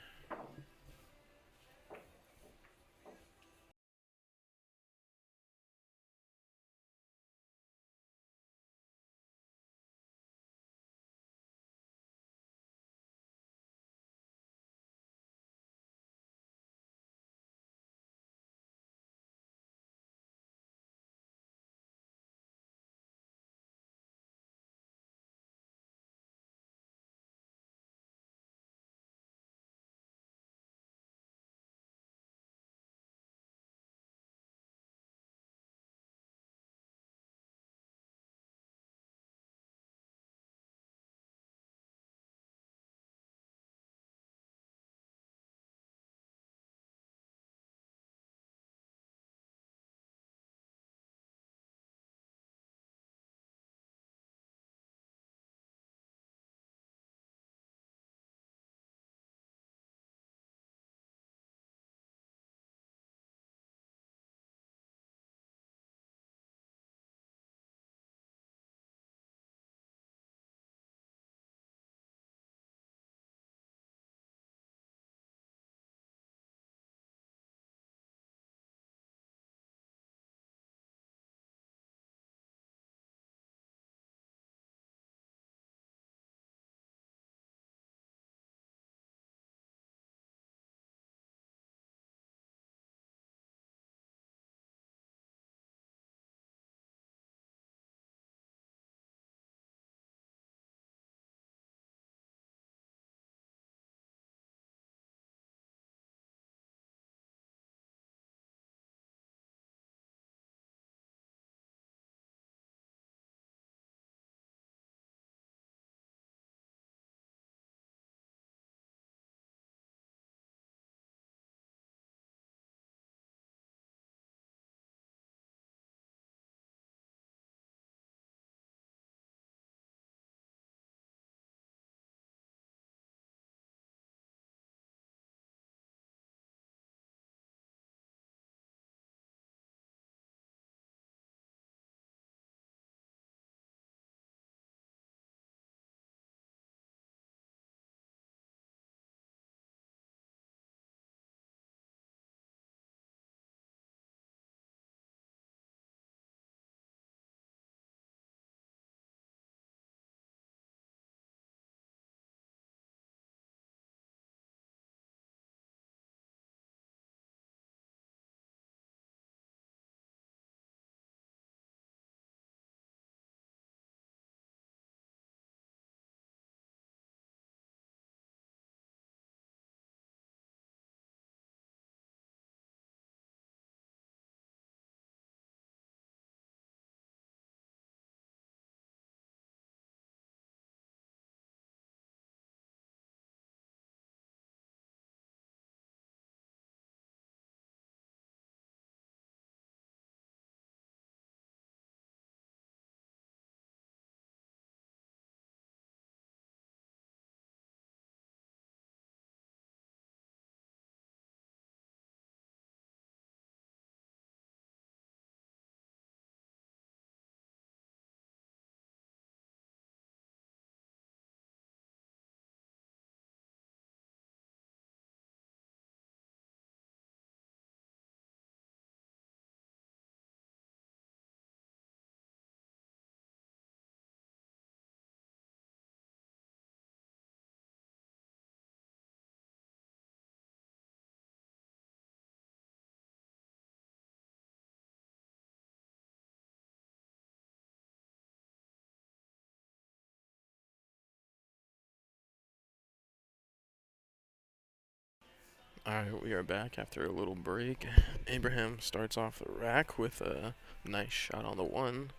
Alright, we are back after a little break. Abraham starts off the rack with a nice shot on the one.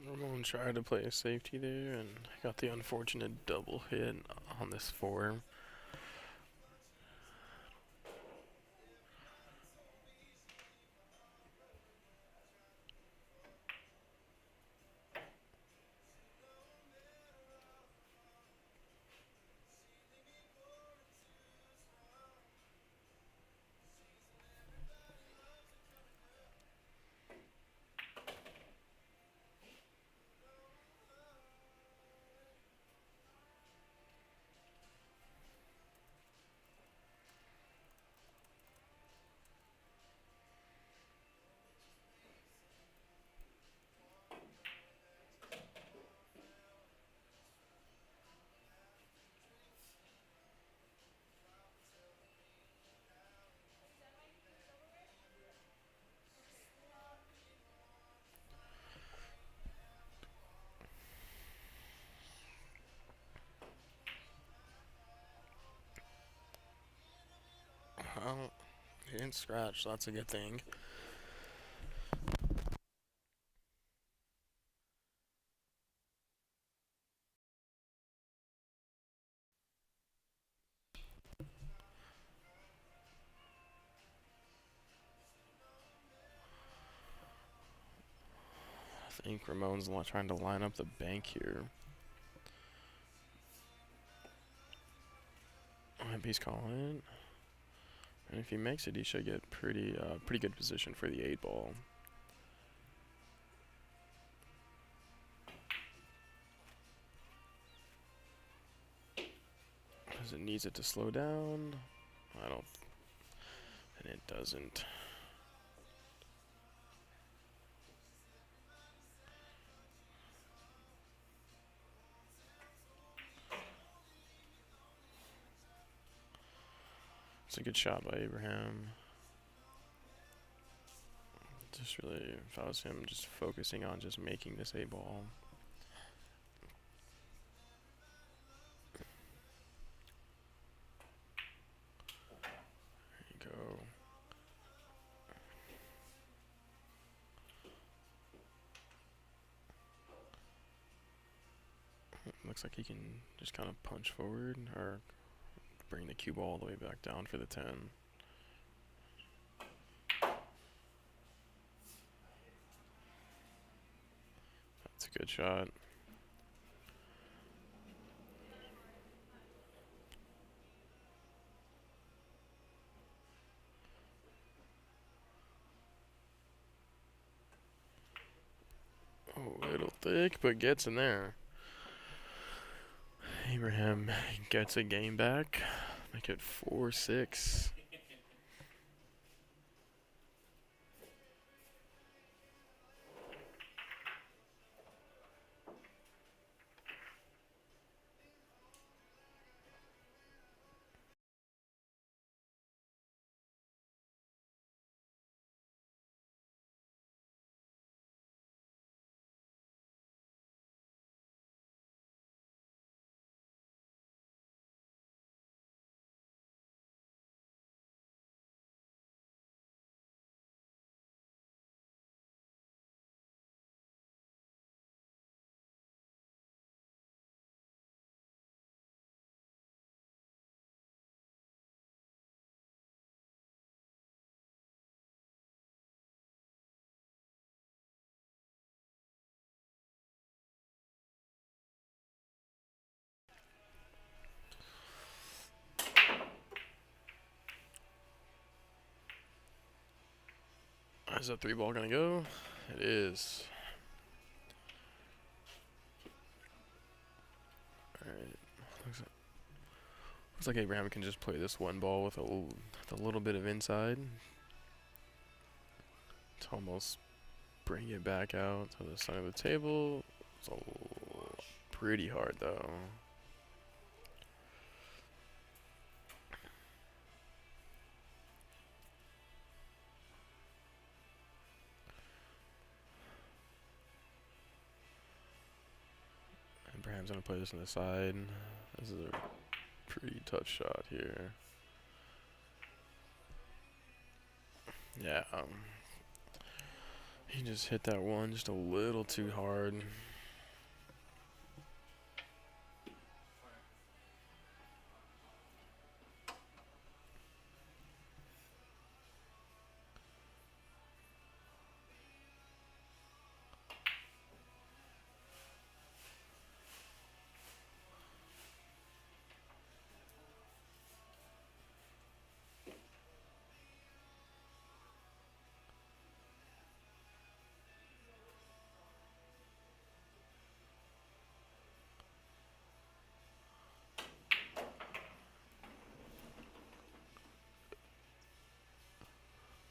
Ramon tried to play a safety there and got the unfortunate double hit on this four. Well, he didn't scratch, so that's a good thing. I think Ramon's trying to line up the bank here. He's calling it. And if he makes it, he should get pretty good position for the 8 ball. Because it needs it to slow down. I don't. And it doesn't. It's a good shot by Abraham. Just really, if I was him, just focusing on just making this 8 ball. There you go. Looks like he can just kind of punch forward or bring the cue ball all the way back down for the 10. Good shot. Oh, a little thick, but gets in there. Abraham gets a game back. Make it 4-6. Is that 3 ball gonna go? It is. Alright. Looks like Abraham can just play this 1 ball with a little bit of inside to almost bring it back out to the side of the table. It's pretty hard though. Abraham's gonna play this on the side. This is a pretty tough shot here. Yeah, he just hit that one just a little too hard.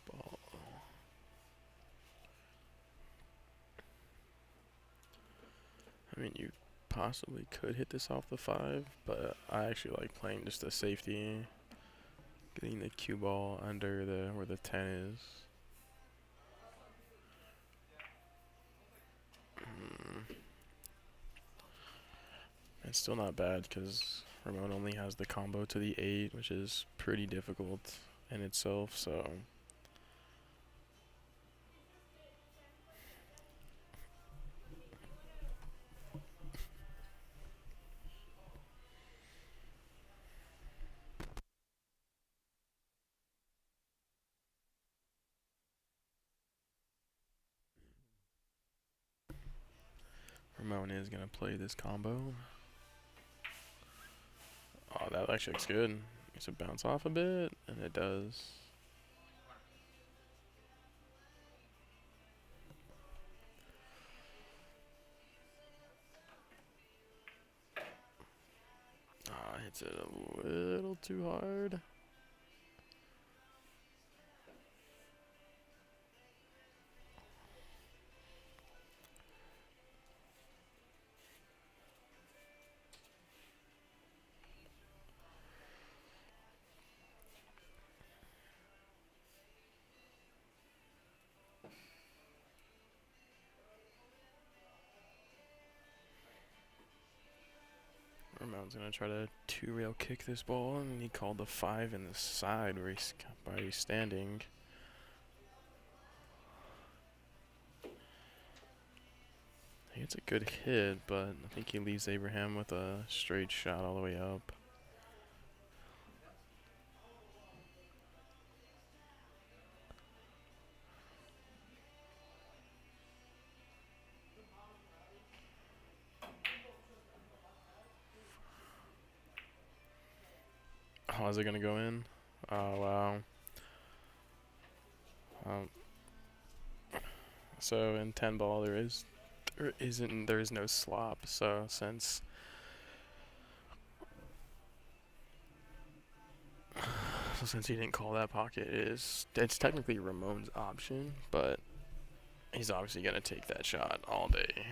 Ball. I mean, you possibly could hit this off the 5, but I actually like playing just the safety, getting the cue ball under the where the 10 is. It's still not bad because Ramon only has the combo to the 8, which is pretty difficult in itself, so Ramon is going to play this combo. Oh, that actually looks good. Needs to bounce off a bit, and it does. Ah, hits it a little too hard. Ramon's gonna try to 2-rail kick this ball, and he called the 5 in the side where he's standing. I think it's a good hit, but I think he leaves Abraham with a straight shot all the way up. Oh, is it gonna go in? Oh wow. Um, so in 10 ball there is no slop. So since he didn't call that pocket, it's technically Ramon's option, but he's obviously gonna take that shot all day.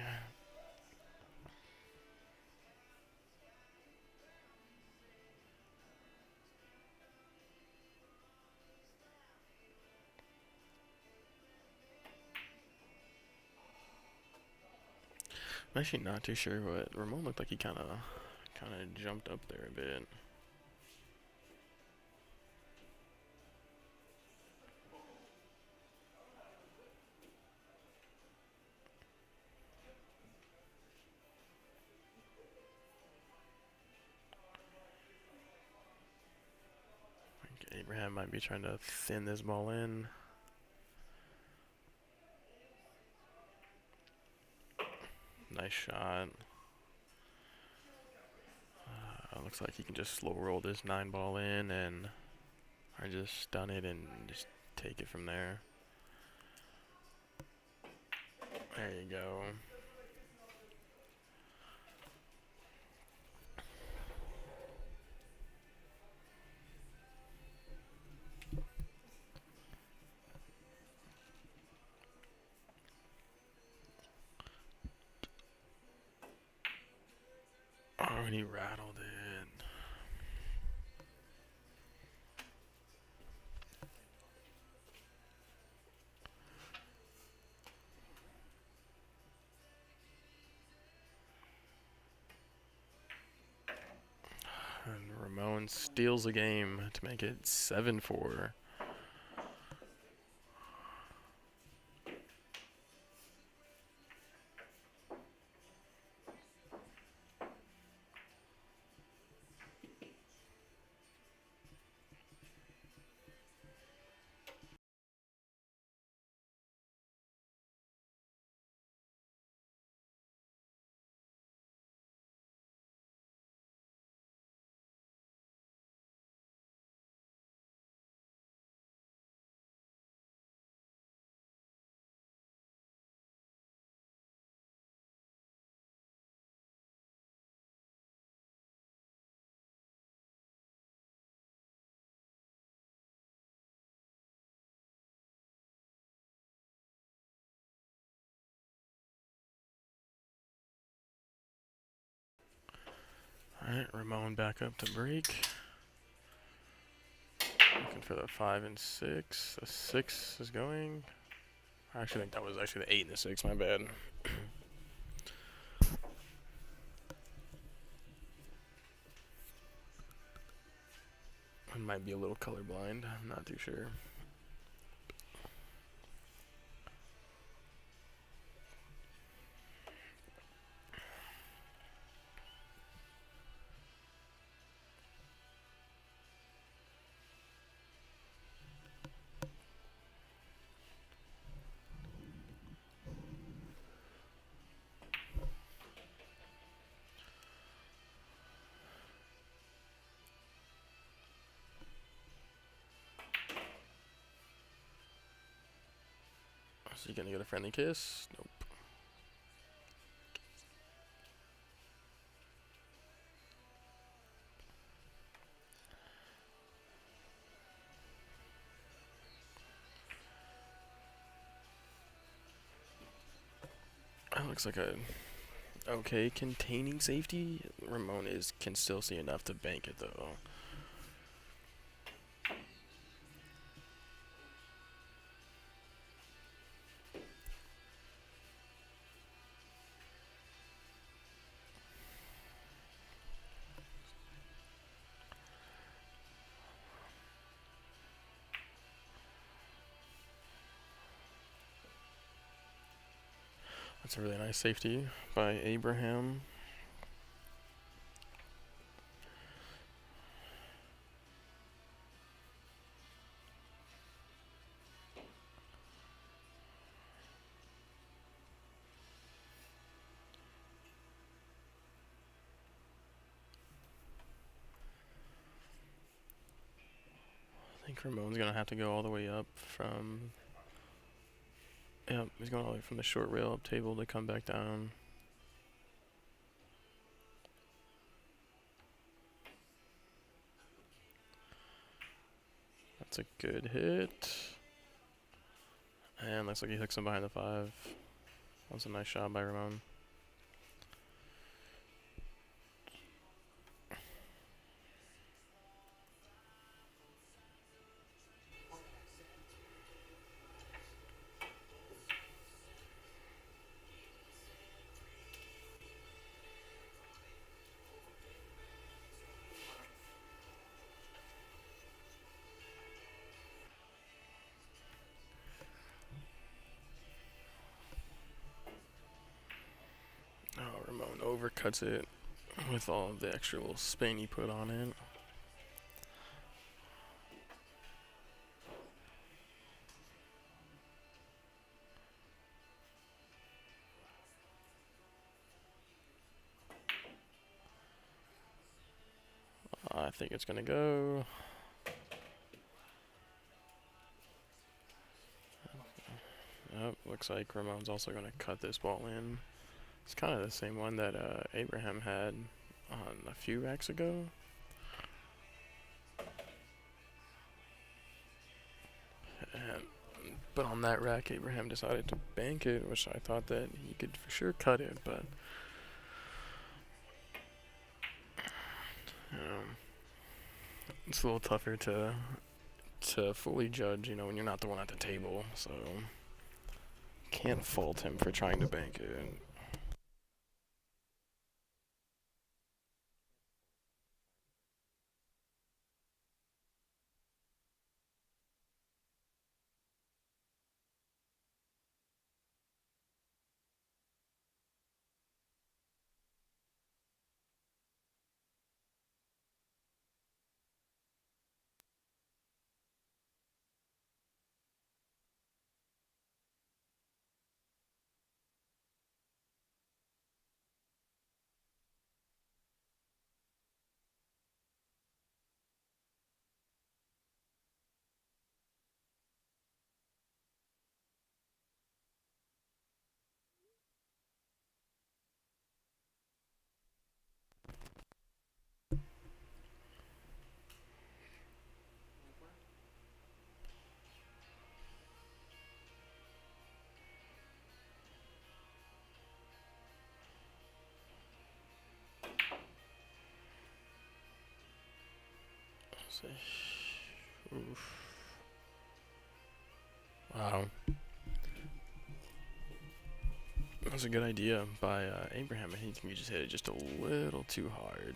I'm actually not too sure what Ramon looked like. He kind of jumped up there a bit. Abraham might be trying to thin this ball in. Nice shot. Looks like he can just slow roll this 9 ball in or just stun it and just take it from there. There you go. Oh, and he rattled it. And Ramon steals the game to make it 7-4. Alright, Ramon back up to break. Looking for the 5 and 6. The 6 is going. I actually think that was actually the 8 and the 6, my bad. I might be a little colorblind, I'm not too sure. Is he gonna get a friendly kiss? Nope. That looks like a okay containing safety. Ramon can still see enough to bank it though. That's a really nice safety by Abraham. think Ramon's gonna have to go all the way up from. Yep, he's going all the way from the short rail up table to come back down. That's a good hit. And looks like he hooks him behind the 5. That was a nice shot by Ramon. Oh, Ramon overcuts it with all of the extra little spin he put on it. I think it's gonna go. Yep, looks like Ramon's also gonna cut this ball in. It's kind of the same one that Abraham had on a few racks ago. But on that rack, Abraham decided to bank it, which I thought that he could for sure cut it, but it's a little tougher to fully judge, when you're not the one at the table. So can't fault him for trying to bank it. Oof. Wow. That was a good idea by Abraham. I think he just hit it just a little too hard.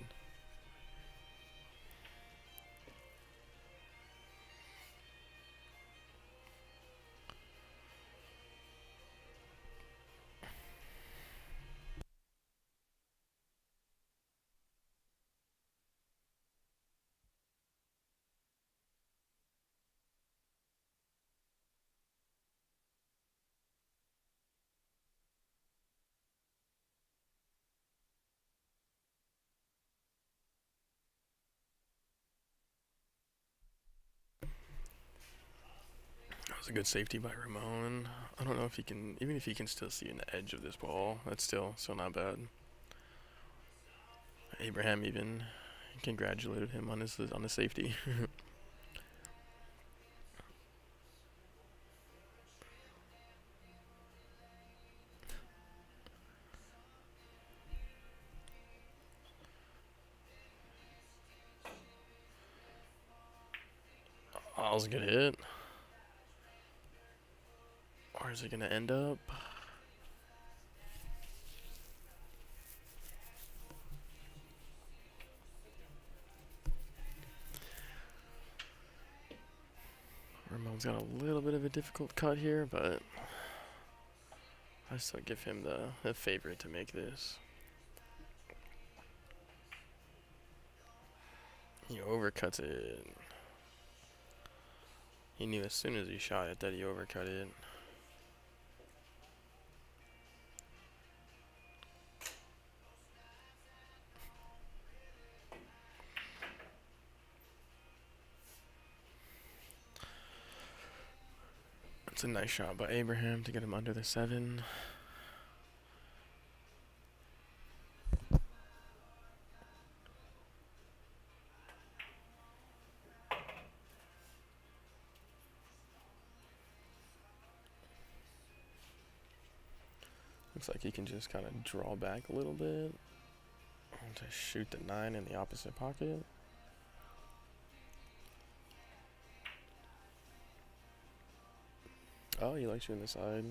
That was a good safety by Ramon. I don't know if he can, even if he can still see an edge of this ball, that's still not bad. Abraham even congratulated him on his safety. Oh, that was a good hit. Where is it gonna end up? Ramon's got a little bit of a difficult cut here, but I still give him the favorite to make this. He overcuts it. He knew as soon as he shot it that he overcut it. It's a nice shot by Abraham to get him under the 7. Looks like he can just kind of draw back a little bit to shoot the 9 in the opposite pocket. Oh, he likes shooting the side.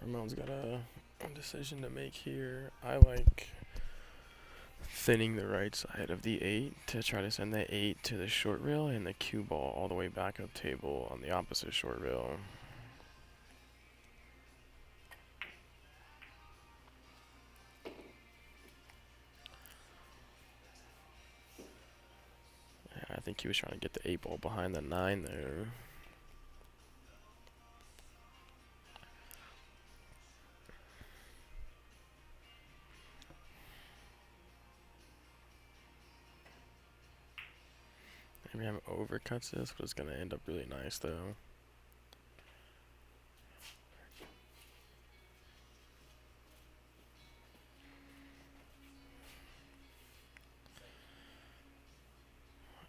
Ramon's got a decision to make here. I like thinning the right side of the 8 to try to send the 8 to the short rail and the cue ball all the way back up table on the opposite short rail. I think he was trying to get the 8 ball behind the 9 there. Abraham overcuts this, but it's going to end up really nice though.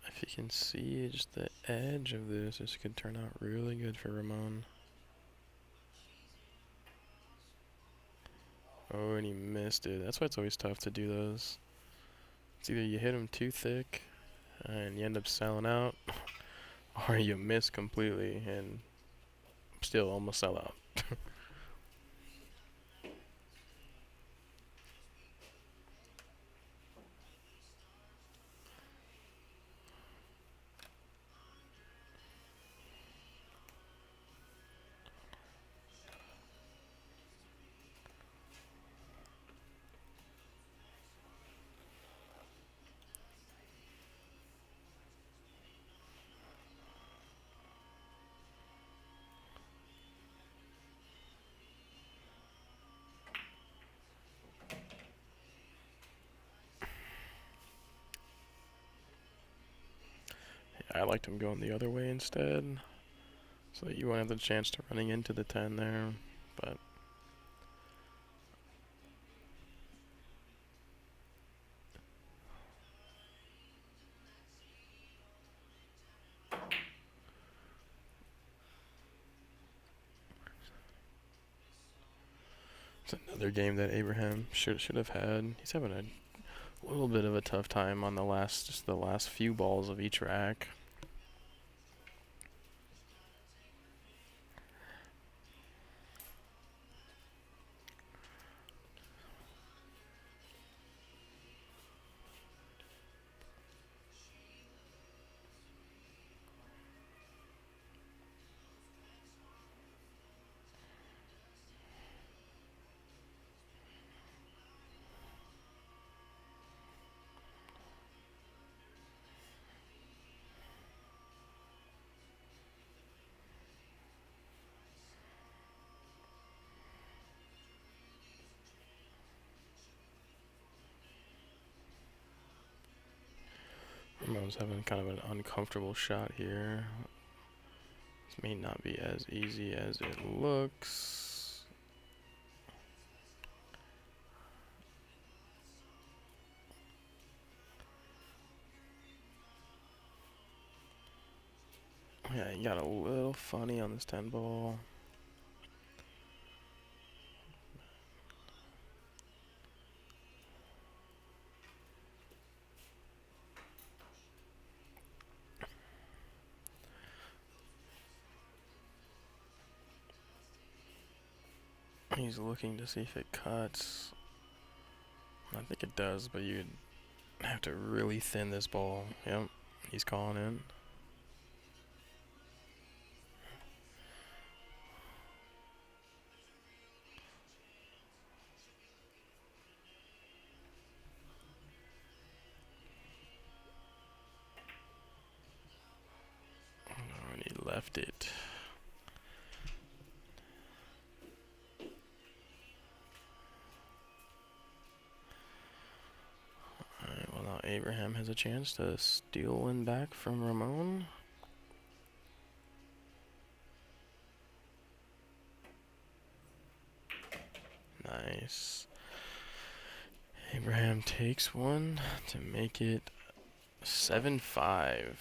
If you can see just the edge of this could turn out really good for Ramon. Oh, and he missed it. That's why it's always tough to do those. It's either you hit him too thick and you end up selling out, or you miss completely and still almost sell out. I liked him going the other way instead, so that you won't have the chance to running into the 10 there, but it's another game that Abraham should have had. He's having a little bit of a tough time on the last few balls of each rack. Ramon's having kind of an uncomfortable shot here. This may not be as easy as it looks. Yeah, he got a little funny on this 10 ball. He's looking to see if it cuts. I think it does, but you'd have to really thin this ball. Yep, he's calling in. missed it. Alright, well now Abraham has a chance to steal one back from Ramon. Nice. Abraham takes one to make it 7-5.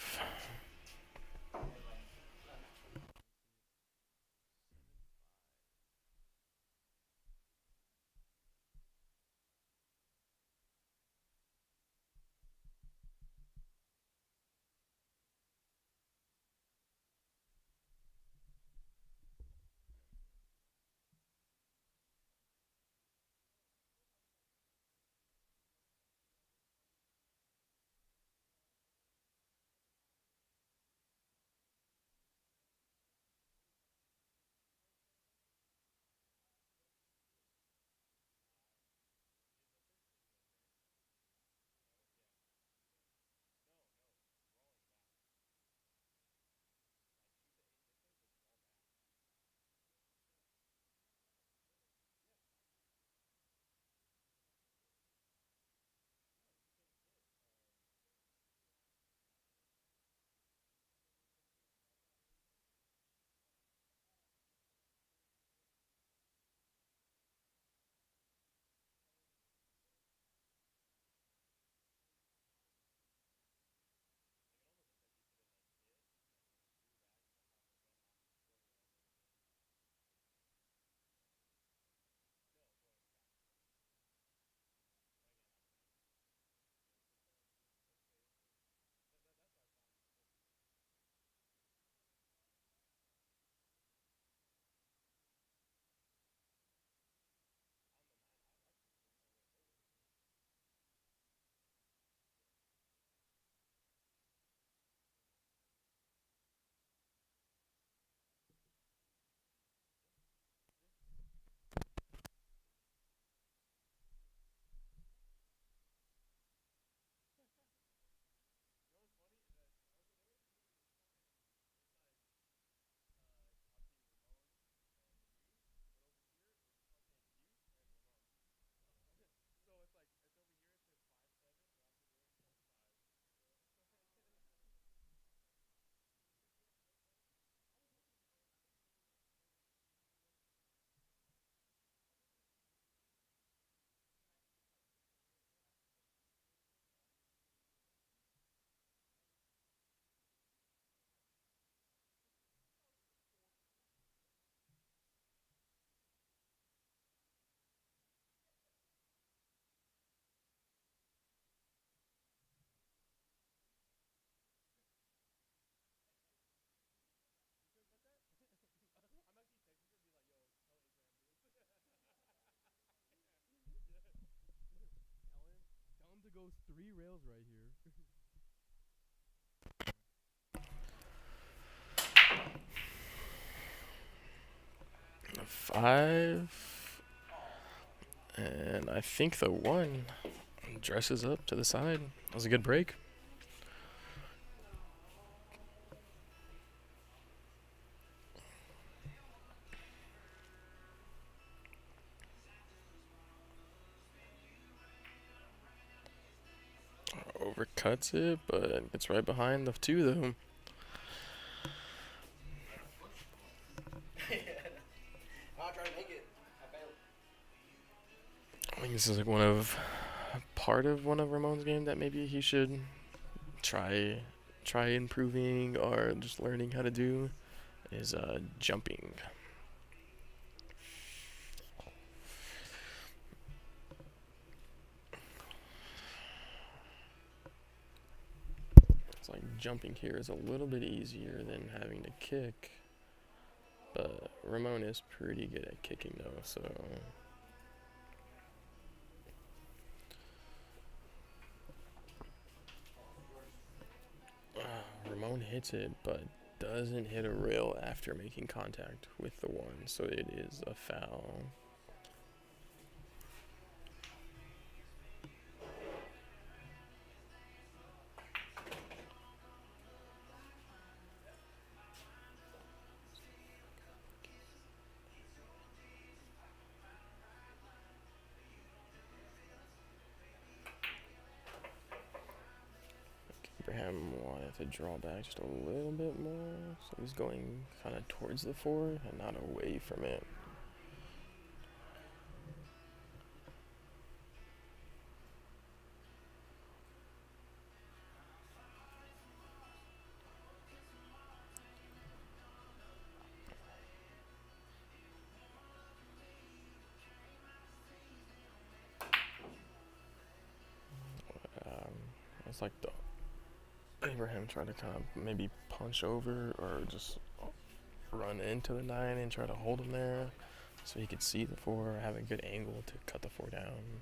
Tell him to go 3 rails right here. 5. And I think the 1 dresses up to the side. That was a good break. Overcuts it, but gets right behind the 2 though. I think this is like part of one of Ramon's game that maybe he should try improving or just learning how to do is jumping. It's like jumping here is a little bit easier than having to kick, but Ramon is pretty good at kicking though, so Ramon hits it, but doesn't hit a rail after making contact with the 1, so it is a foul. to draw back just a little bit more. So he's going kind of towards the 4 and not away from it. It's like the Abraham tried to kind of maybe punch over or just run into the 9 and try to hold him there so he could see the 4, have a good angle to cut the 4 down.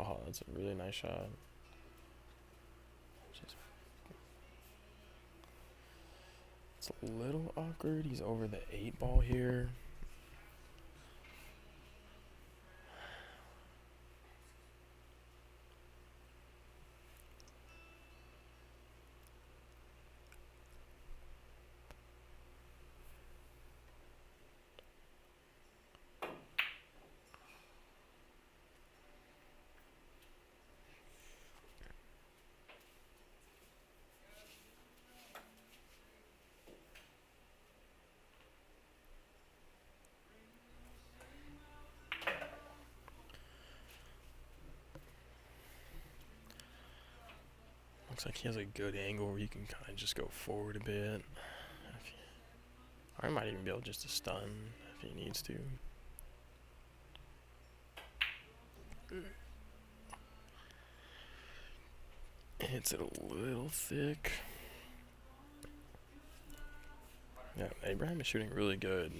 Oh, that's a really nice shot. It's a little awkward. He's over the 8 ball here. Looks like he has a good angle where you can kind of just go forward a bit. Or he might even be able just to stun if he needs to. Hits it a little thick. Yeah, Abraham is shooting really good.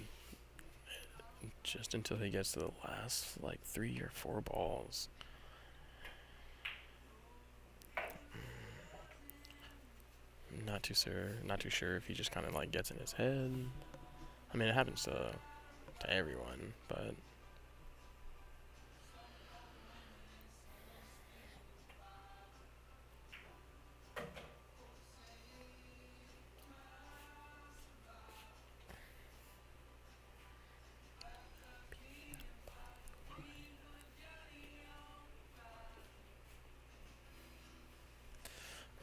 Just until he gets to the last like 3 or 4 balls. Not too sure if he just kind of like gets in his head. I mean, it happens to everyone, but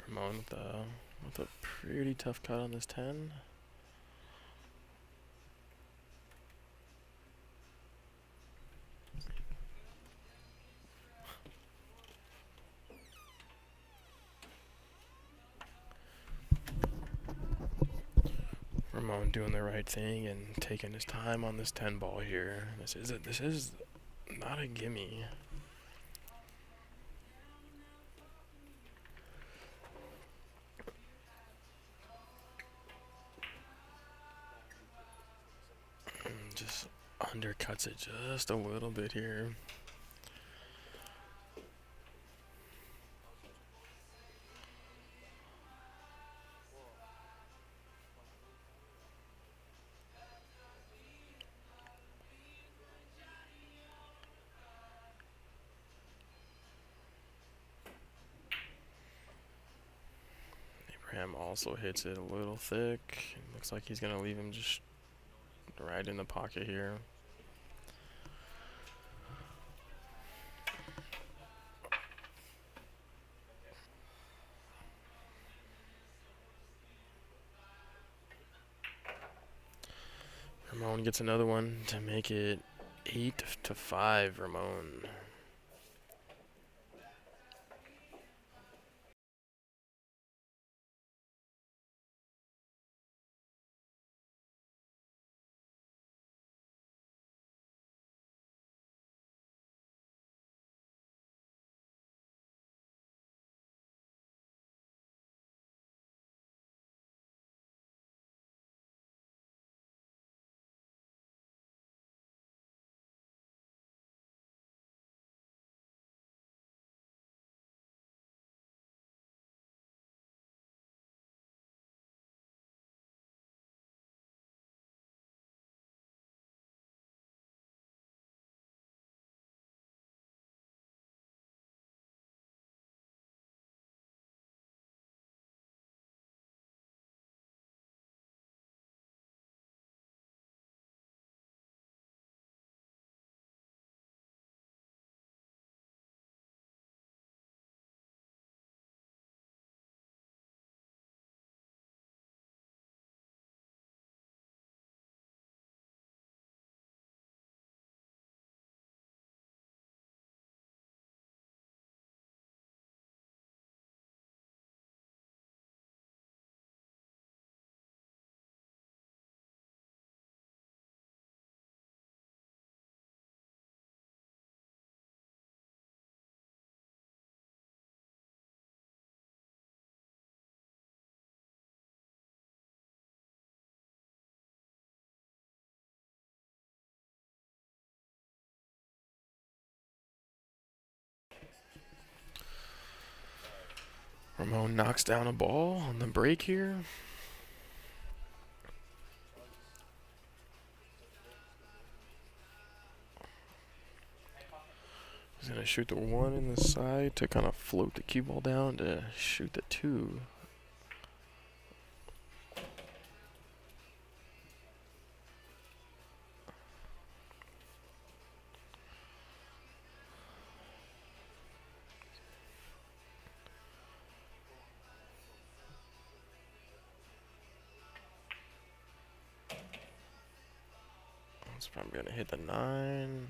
Ramon with a pretty tough cut on this 10. Ramon doing the right thing and taking his time on this 10 ball here. This is not a gimme. Just undercuts it just a little bit here. Abraham also hits it a little thick. Looks like he's gonna leave him just right in the pocket here. Ramon gets another one to make it 8-5, Ramon. Ramon knocks down a ball on the break here. He's going to shoot the 1 in the side to kind of float the cue ball down to shoot the 2. It's probably going to hit the 9.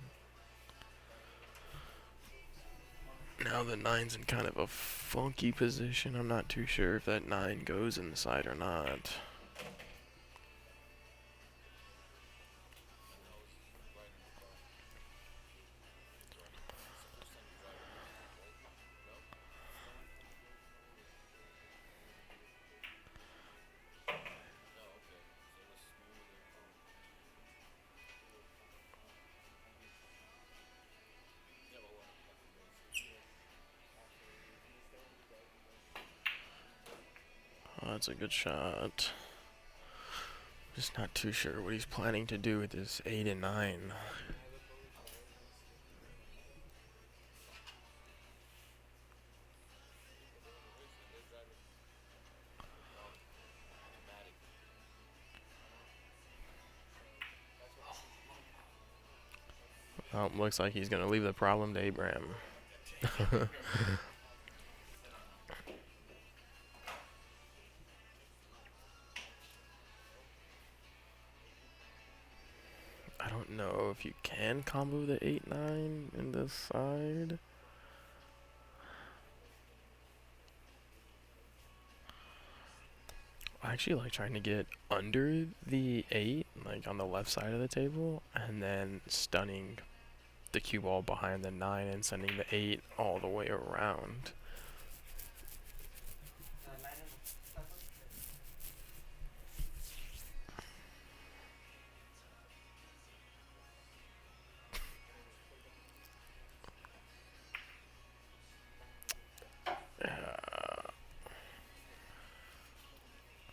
Now the 9's in kind of a funky position. I'm not too sure if that 9 goes in the side or not. Oh, that's a good shot. Just not too sure what he's planning to do with this 8 and 9. Oh, looks like he's going to leave the problem to Abraham. I don't know if you can combo the 8-9 in this side. I actually like trying to get under the 8, like on the left side of the table, and then stunning the cue ball behind the 9 and sending the 8 all the way around.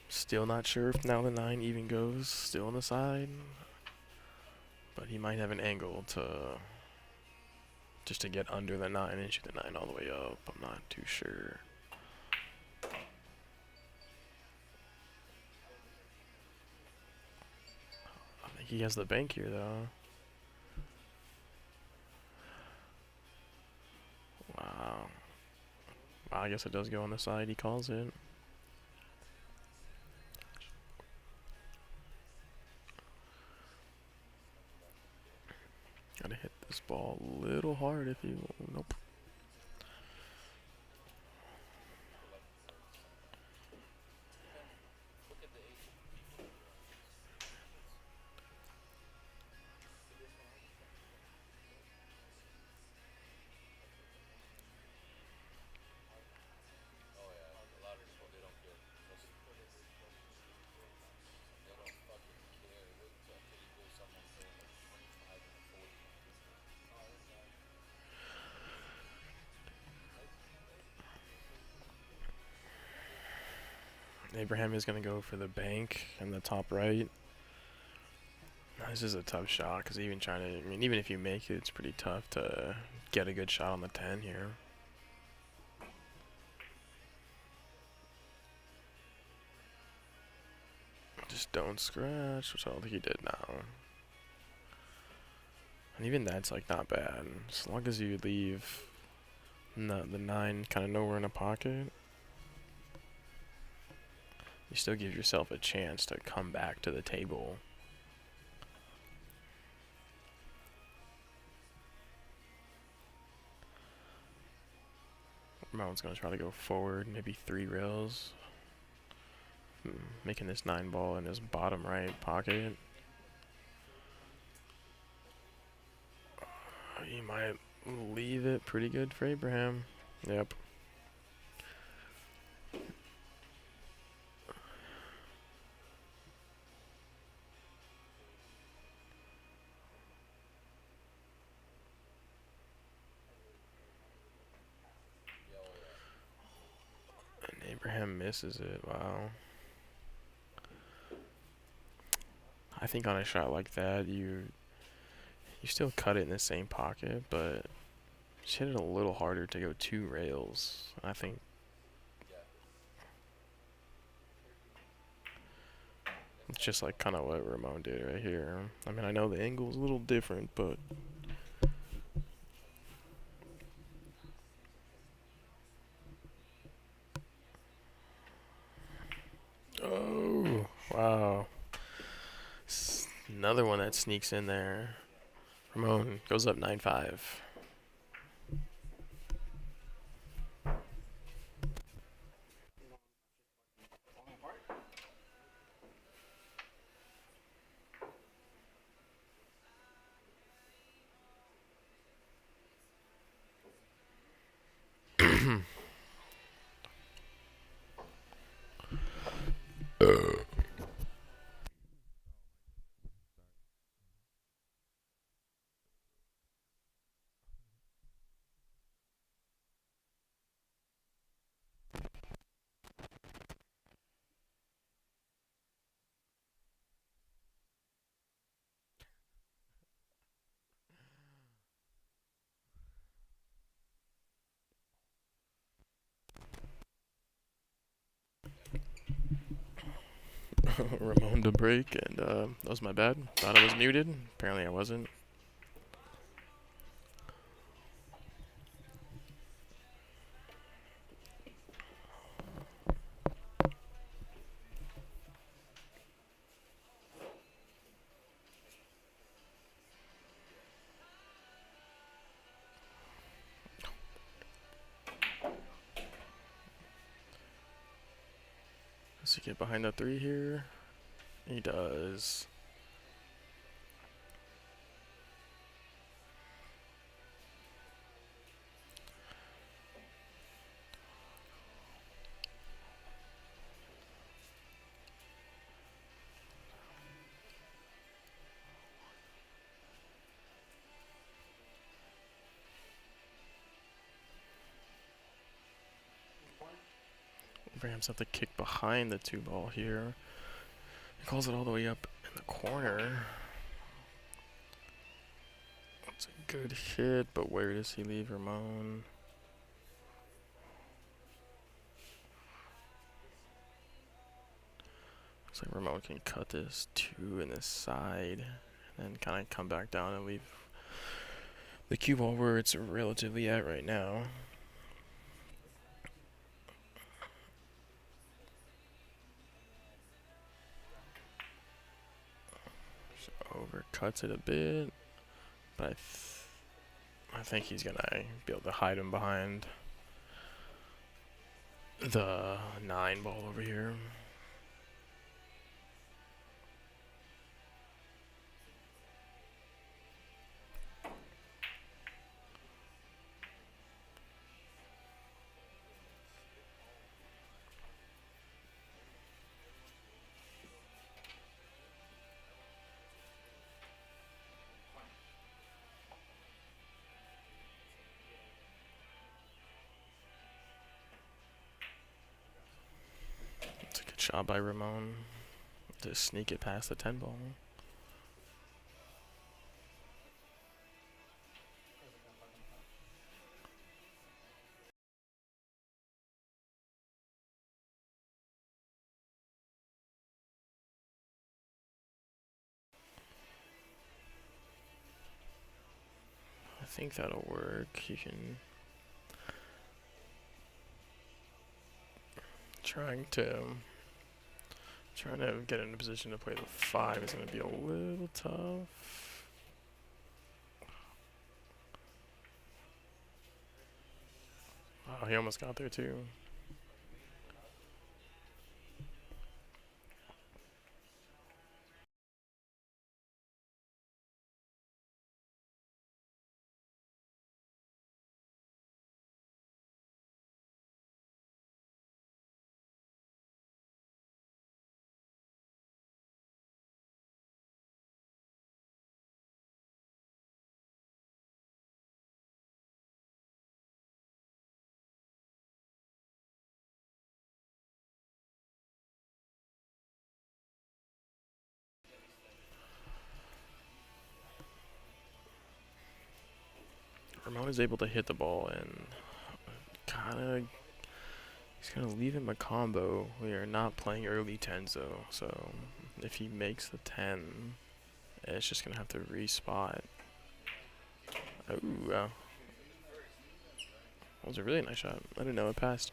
Still not sure if now the 9 even goes still on the side, but he might have an angle to just to get under the 9 and shoot the 9 all the way up. I'm not too sure. I think he has the bank here though. Wow. I guess it does go on the side. He calls it. Gotta hit this ball a little hard if you... Nope. Abraham is going to go for the bank in the top right. This is a tough shot because even trying to, I mean, even if you make it, it's pretty tough to get a good shot on the 10 here. Just don't scratch, which I don't think he did now. And even that's like not bad. As long as you leave the 9 kind of nowhere in a pocket, you still give yourself a chance to come back to the table. Ramon's going to try to go forward, maybe 3 rails. Making this 9 ball in his bottom right pocket. He might leave it pretty good for Abraham. Yep. Abraham misses it. Wow. I think on a shot like that, you still cut it in the same pocket, but just hit it a little harder to go 2 rails. I think it's just like kind of what Ramon did right here. I mean, I know the angle's a little different, but oh wow, another one that sneaks in there. Ramon goes up 9-5. Ramon to break, and that was my bad. Thought I was muted. Apparently I wasn't. Does he get behind the 3 here? He does. Rams have to kick behind the 2 ball here. He calls it all the way up in the corner. That's a good hit, but where does he leave Ramon? Looks like Ramon can cut this 2 in this side, and then kind of come back down and leave the cue ball where it's relatively at right now. Just overcuts it a bit, but I think he's gonna be able to hide him behind the 9 ball over here. It's a good shot by Ramon to sneak it past the 10 ball. I think that'll work. You can trying to get in a position to play the 5 is going to be a little tough. Oh, he almost got there too. Ramon is able to hit the ball and he's gonna leave him a combo. We are not playing early 10s though, so if he makes the 10, it's just gonna have to respot. Oh, that was a really nice shot. I didn't know it passed.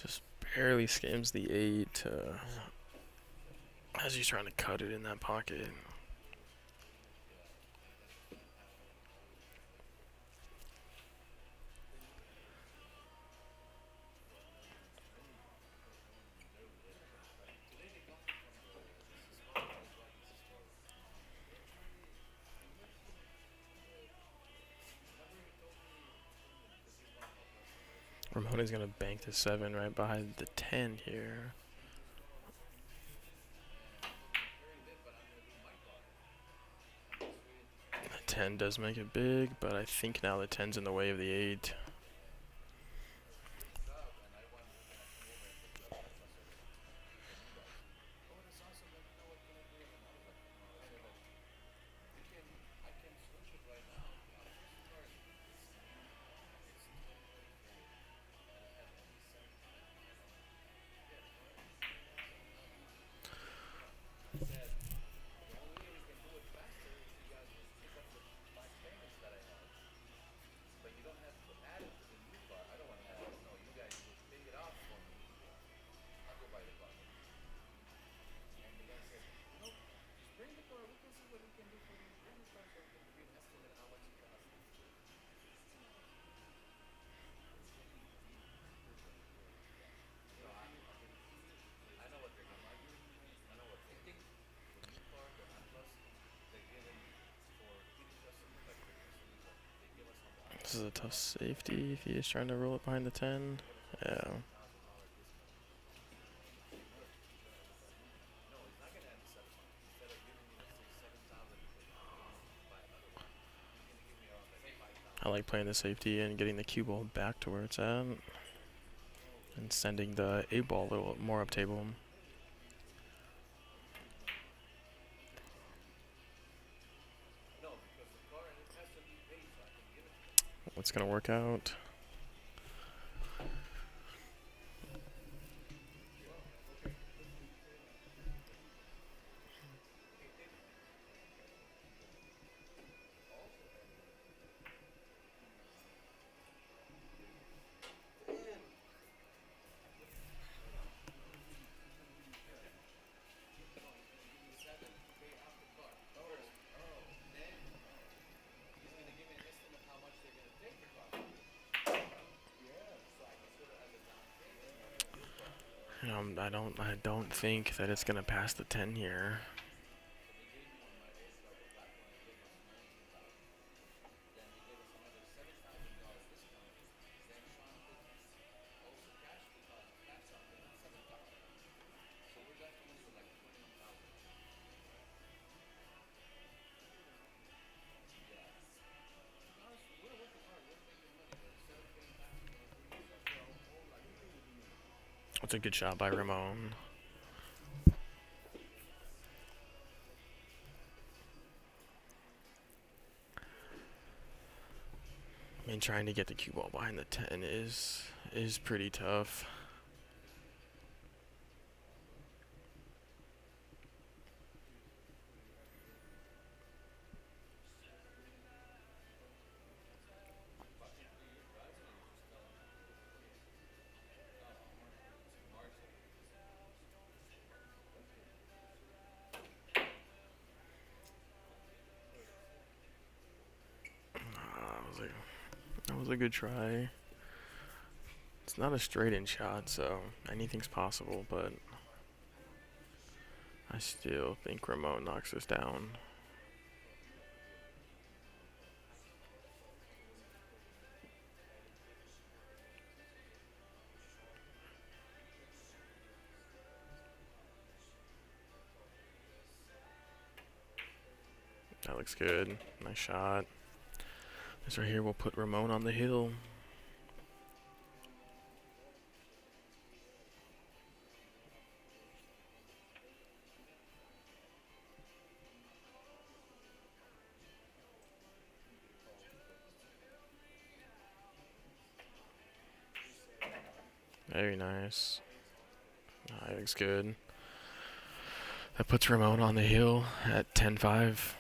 Just barely skims the 8 as he's trying to cut it in that pocket. Ramone's gonna bank the 7 right behind the 10 here. The 10 does make it big, but I think now the 10's in the way of the 8. This is a tough safety if he is trying to roll it behind the 10. Yeah. I like playing the safety and getting the cue ball back to where it's at. And sending the 8 ball a little more up table. What's gonna work out? I don't think that it's gonna pass the 10 here. That's a good shot by Ramon. I mean, trying to get the cue ball behind the 10 is pretty tough. That was a good try. It's It's not a straight-in shot, so anything's possible, but I still think Ramon knocks this down. That looks good. Nice shot. This right here will put Ramon on the hill. Very nice. That looks good. That puts Ramon on the hill at 10-5.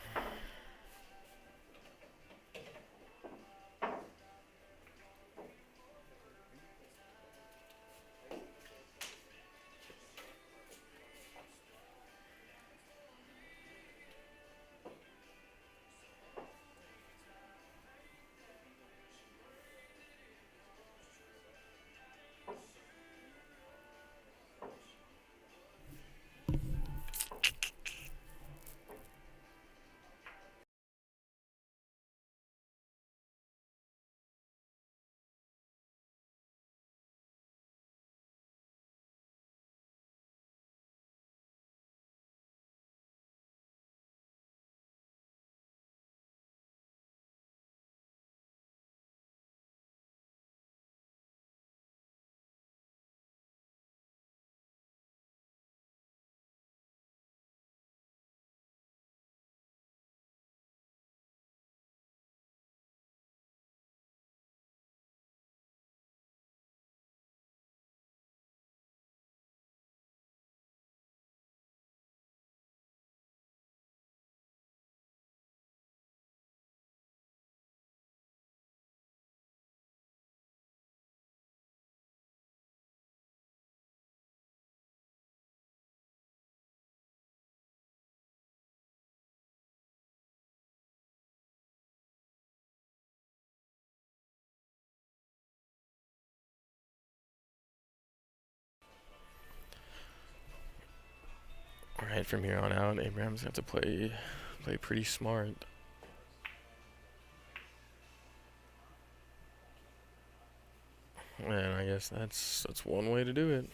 Alright, from here on out, Abraham's got to play pretty smart. And I guess that's one way to do it.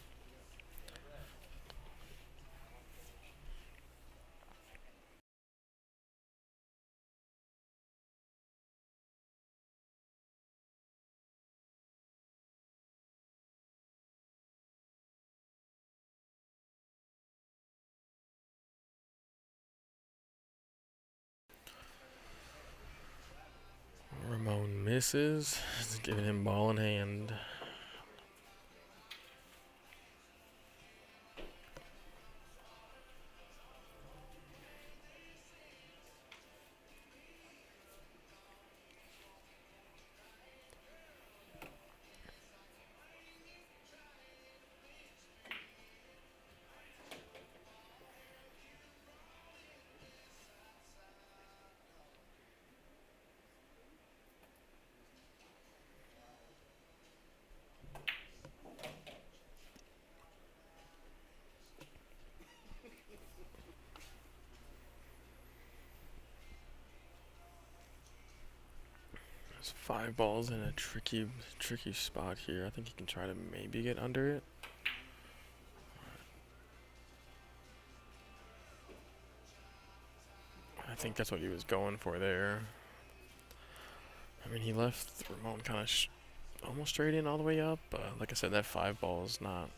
Ramon misses. It's giving him ball in hand. There's 5 balls in a tricky spot here. I think he can try to maybe get under it. I think that's what he was going for there. I mean, he left Ramon kind of almost straight in all the way up, but like I said, that 5 ball is not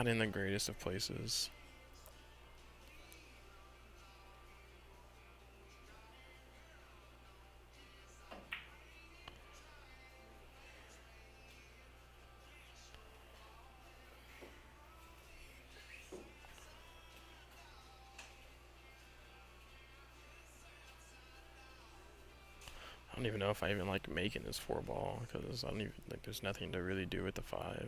in the greatest of places. I don't even know if I even like making this 4 ball because I don't even like there's nothing to really do with the 5.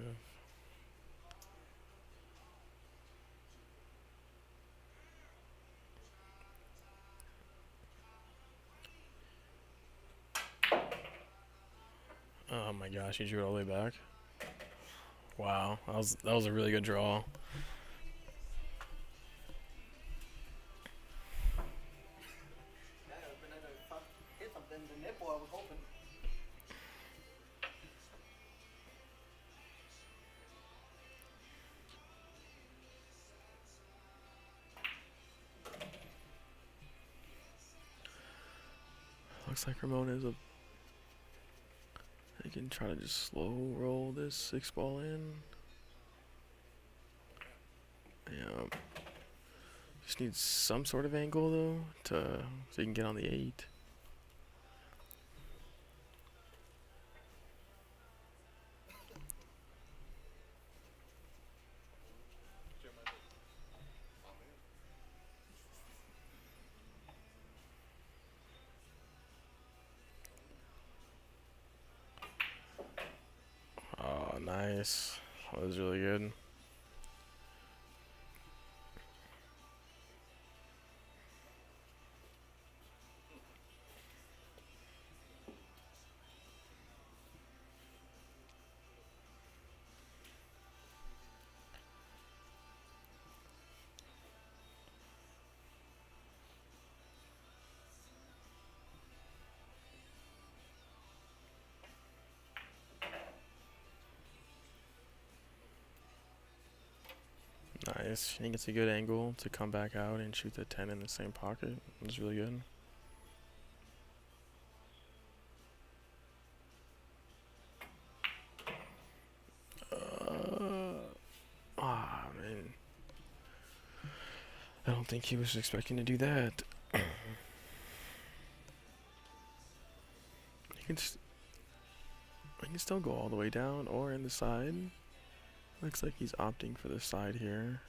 Oh my gosh, he drew it all the way back. Wow, that was a really good draw. Looks like Ramon is a. They can try to just slow roll this 6 ball in. Yeah. Just needs some sort of angle though so you can get on the 8. Oh, nice. That was really good. Nice. He gets a good angle to come back out and shoot the 10 in the same pocket. It was really good. Man. I don't think he was expecting to do that. He can, he can still go all the way down or in the side. Looks like he's opting for the side here.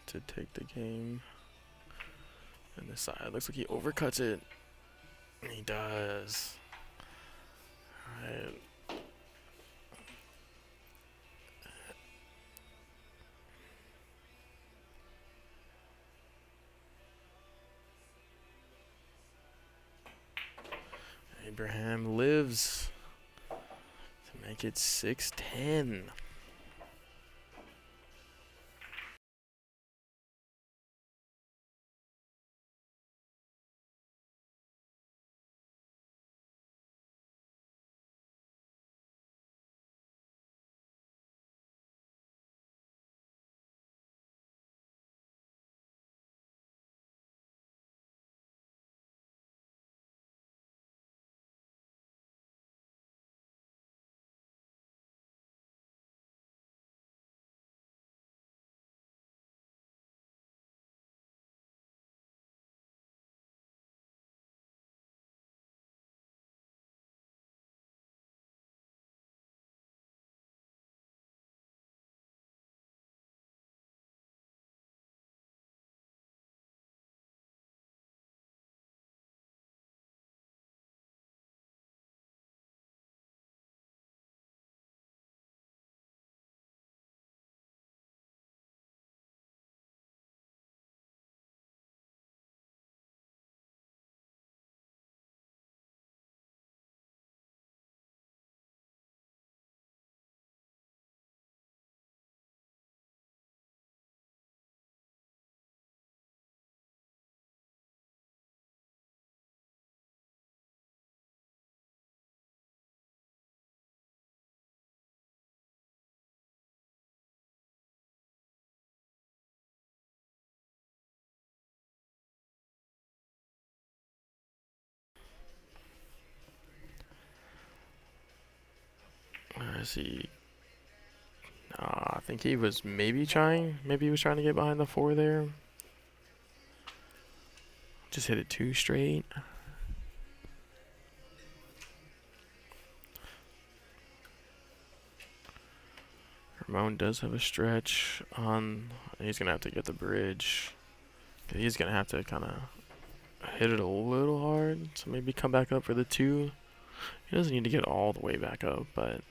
To take the game. And the side looks like he overcuts it. He does. Alright. Abraham lives to make it 6-10. Where is he? I think he was maybe trying. Maybe he was trying to get behind the 4 there. Just hit it 2 straight. Ramon does have a stretch on. He's going to have to get the bridge. He's going to have to kind of hit it a little hard. So maybe come back up for the 2. He doesn't need to get all the way back up, but.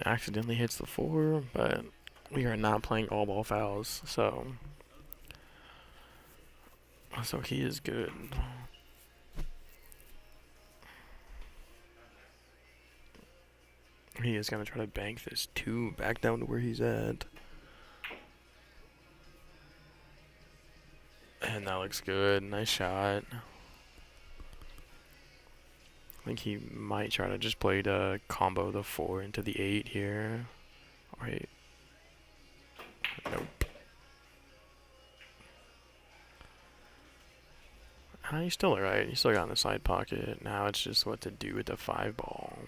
Accidentally hits the 4, but we are not playing all ball fouls, so he is good. He is gonna try to bank this 2 back down to where he's at. And that looks good. Nice shot. I think he might try to just play to combo the 4 into the 8 here. Wait. Nope. He's still alright. He's still got in the side pocket. Now it's just what to do with the 5 ball.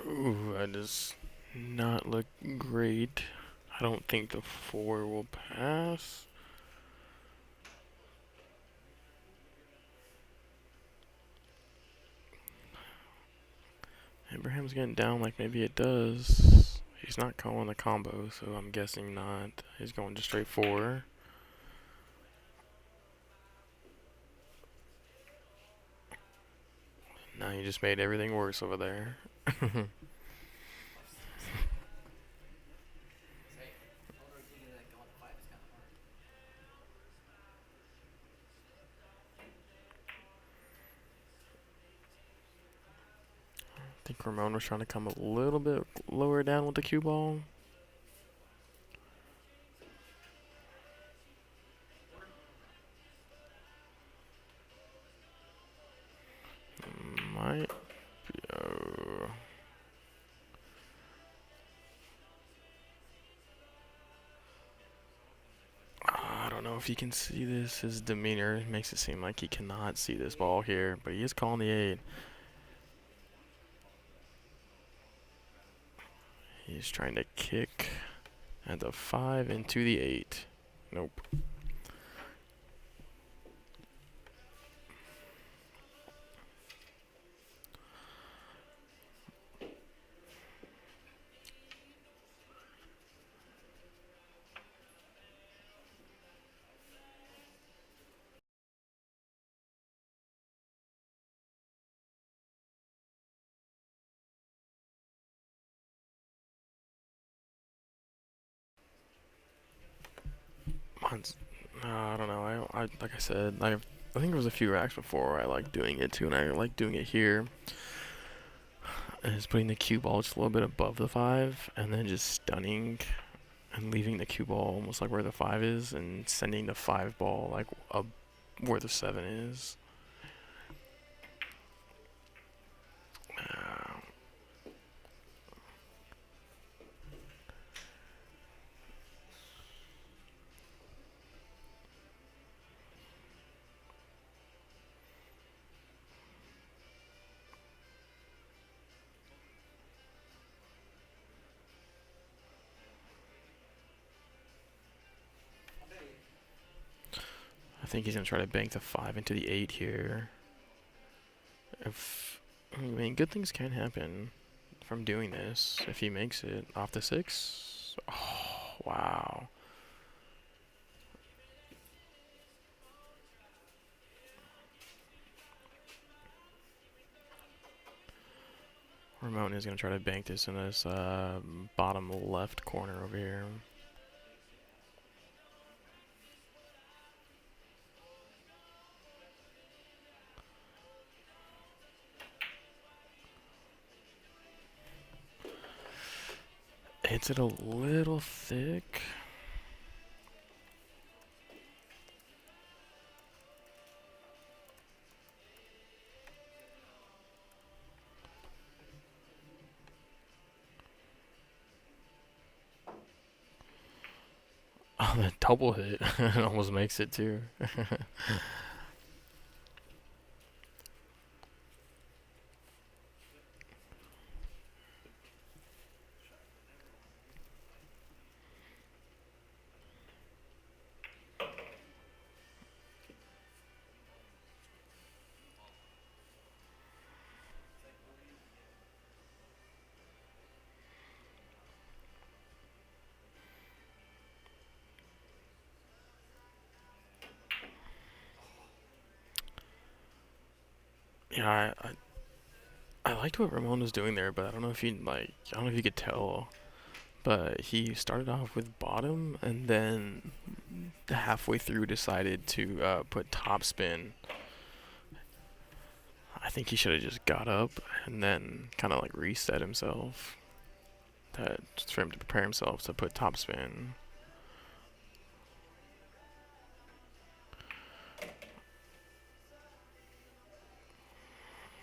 Ooh, that does not look great. I don't think the 4 will pass. Abraham's getting down like maybe it does. He's not calling the combo, so I'm guessing not. He's going just straight 4. Now you just made everything worse over there. I think Ramon was trying to come a little bit lower down with the cue ball. Might be, I don't know if he can see this. His demeanor makes it seem like he cannot see this ball here, but he is calling the 8. He's trying to kick at the 5 into the 8. Nope. I don't know. I like I said, I think there was a few racks before where I like doing it too, and I like doing it here. And it's putting the cue ball just a little bit above the 5, and then just stunning and leaving the cue ball almost like where the 5 is, and sending the 5 ball like up where the 7 is. I think he's gonna try to bank the 5 into the 8 here. I mean, good things can happen from doing this if he makes it off the 6. Oh, wow. Ramon is gonna try to bank this in this bottom left corner over here. Hits it a little thick. Oh, that double hit. It almost makes it too. Yeah, I liked what Ramon was doing there, but I don't know if he like I don't know if you could tell, but he started off with bottom and then halfway through decided to put topspin. I think he should have just got up and then kind of like reset himself. That just for him to prepare himself to put topspin.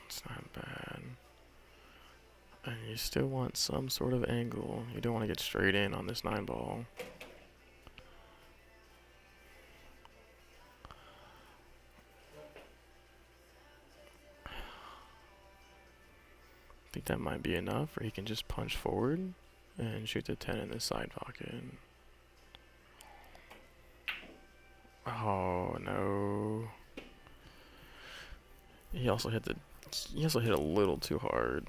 It's not bad. And you still want some sort of angle. You don't want to get straight in on this 9 ball. I think that might be enough, or he can just punch forward and shoot the 10 in the side pocket. Oh no. He also hit the he also hit a little too hard.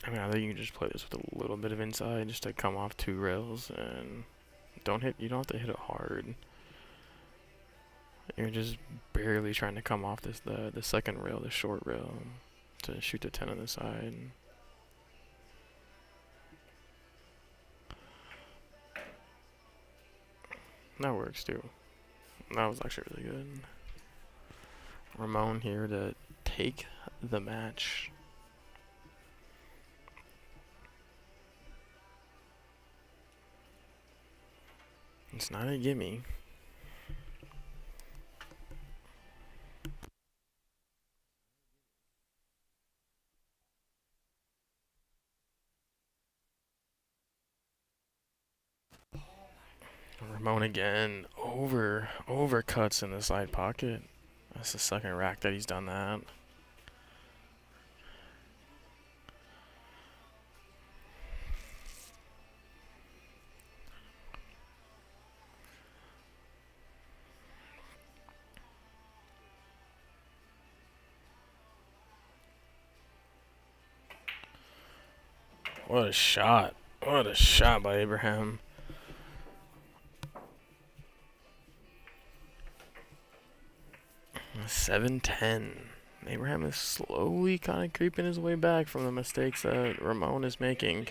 I mean, I think you can just play this with a little bit of inside just to come off 2 rails and you don't have to hit it hard. You're just barely trying to come off the second rail, the short rail, to shoot the 10 on the side. That works too. That was actually really good. Ramon here to take the match. It's not a gimme. Ramon again, overcuts in the side pocket. That's the second rack that he's done that. What a shot. What a shot by Abraham. 7-10. Abraham is slowly kind of creeping his way back from the mistakes that Ramon is making.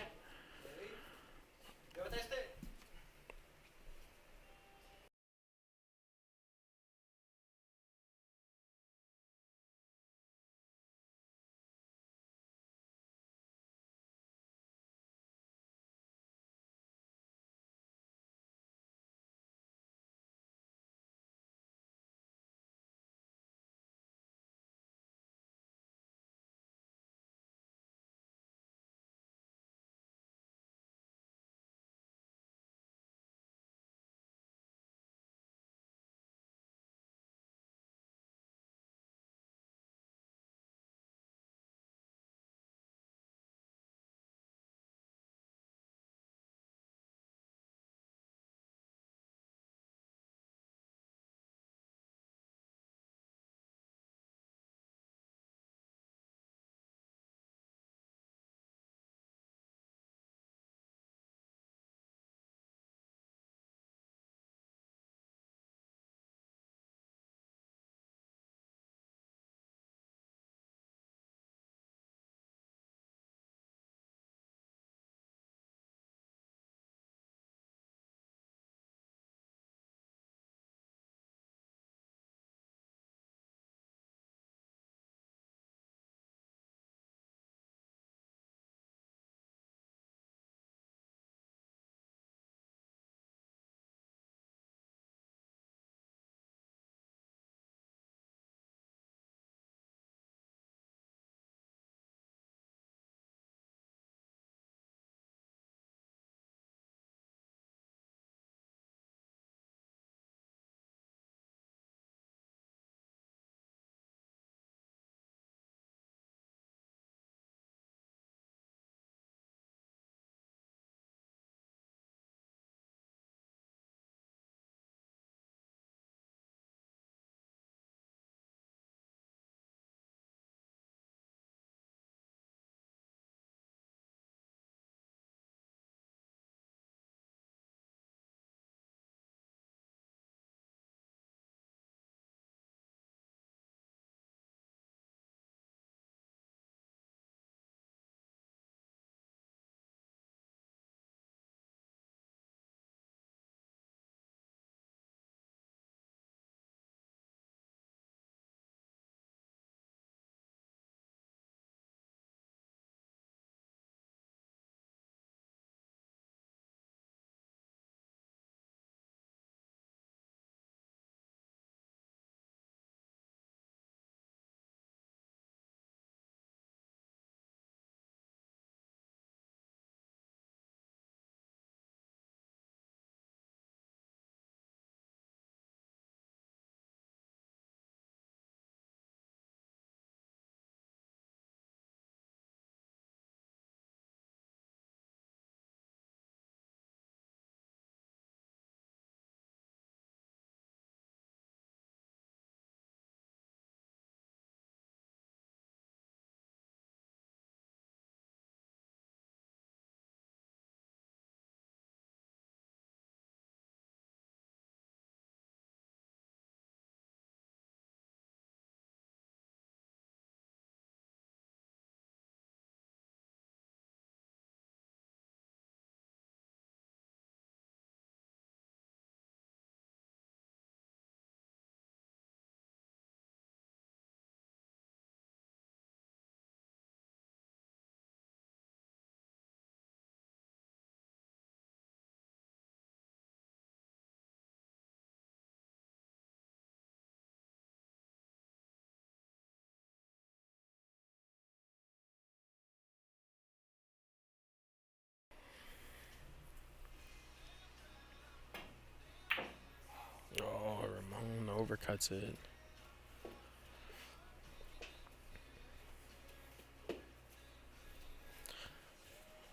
overcuts it.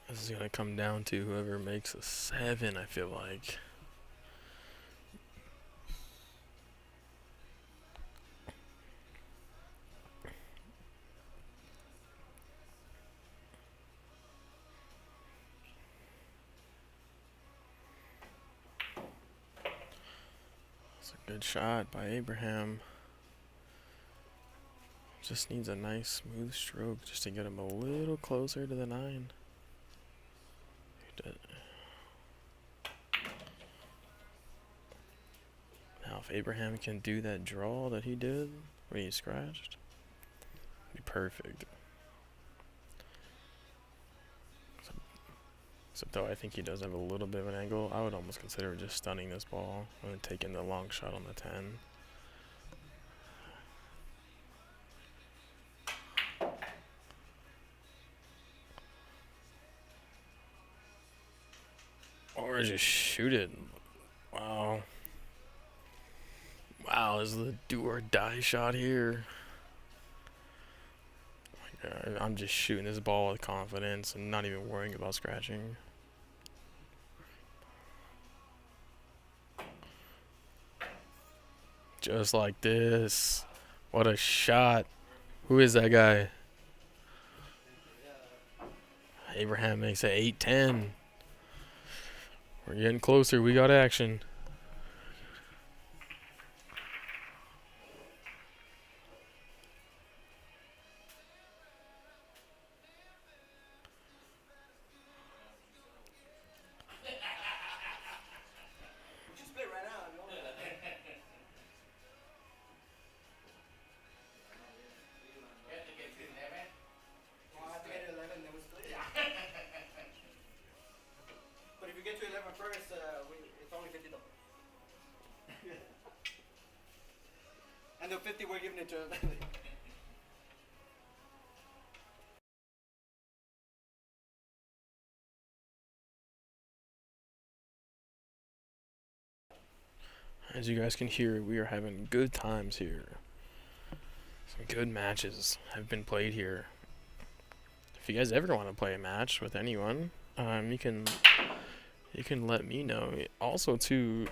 This is gonna come down to whoever makes a 7, I feel like. It's a good shot by Abraham. Just needs a nice smooth stroke just to get him a little closer to the 9. Now if Abraham can do that draw that he did when he scratched, it'd be perfect. Except though I think he does have a little bit of an angle. I would almost consider just stunning this ball and then taking the long shot on the 10. Or just shoot it. Wow. Wow, this is the do or die shot here. I'm just shooting this ball with confidence and not even worrying about scratching. Just like this. What a shot. Who is that guy? Abraham makes it 8-10. We're getting closer. We got action. And the 50 we're giving it to As you guys can hear, we are having good times here. Some good matches have been played here. If you guys ever want to play a match with anyone, you can let me know. Also, too,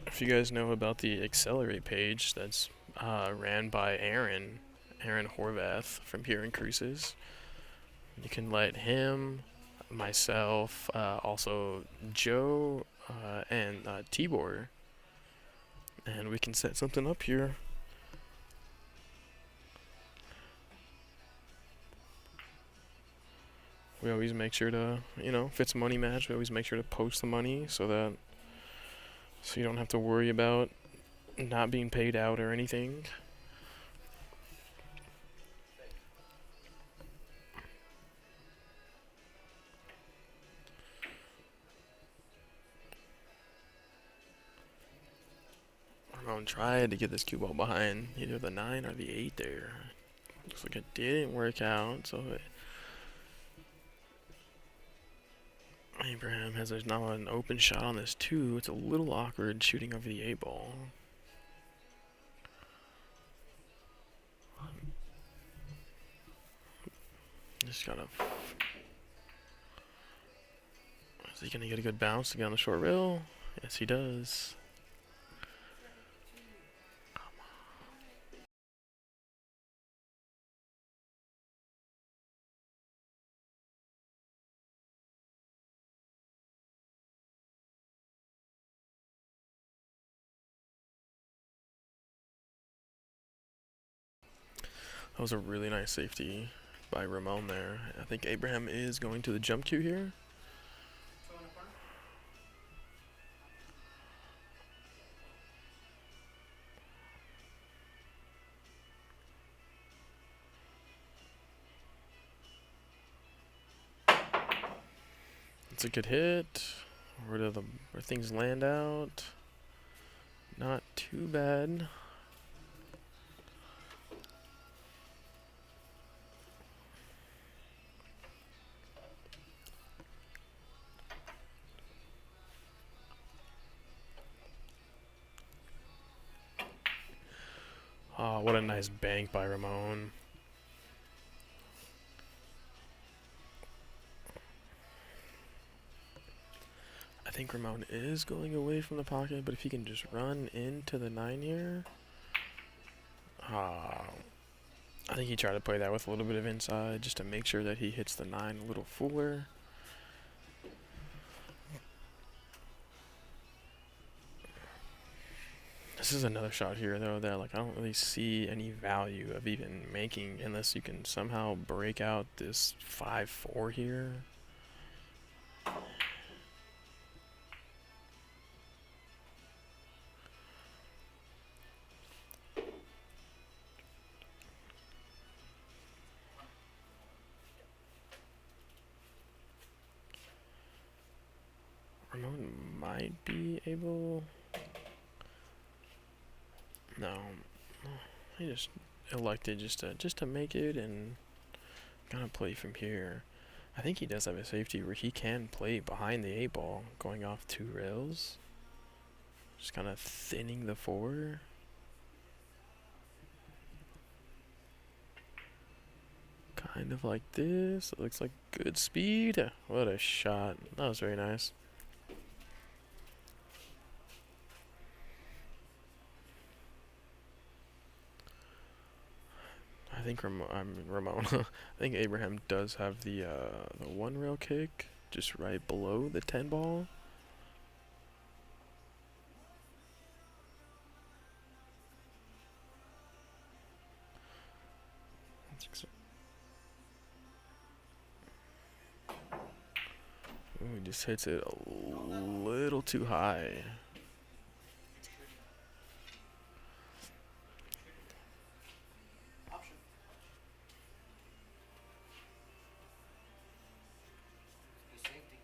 if you guys know about the Accelerate page that's ran by Aaron Horvath from here in Cruces, you can let him, myself, also Joe, and Tibor, and we can set something up here. We always make sure to, if it's a money match, we always make sure to post the money so you don't have to worry about not being paid out or anything. Ramon tried to get this cue ball behind either the 9 or the 8 there. Looks like it didn't work out, so Abraham has now an open shot on this 2. It's a little awkward shooting over the 8 ball. Just gotta... Is he gonna get a good bounce to get on the short rail? Yes, he does. That was a really nice safety by Ramon there. I think Abraham is going to the jump cue here. It's a good hit. Where things land out. Not too bad. Nice bank by Ramon. I think Ramon is going away from the pocket, but if he can just run into the 9 here. I think he tried to play that with a little bit of inside just to make sure that he hits the 9 a little fuller. This is another shot here, though, that like I don't really see any value of even making unless you can somehow break out this 5-4 here. Ramon might be able. No, he just elected just to make it and kind of play from here. I think he does have a safety where he can play behind the 8 ball, going off 2 rails, just kind of thinning the 4. Kind of like this. It looks like good speed. What a shot. That was very nice. I think Ramon. I think Abraham does have the 1 rail kick just right below the 10 ball. Ooh, he just hits it a little too high. Option. Good safety.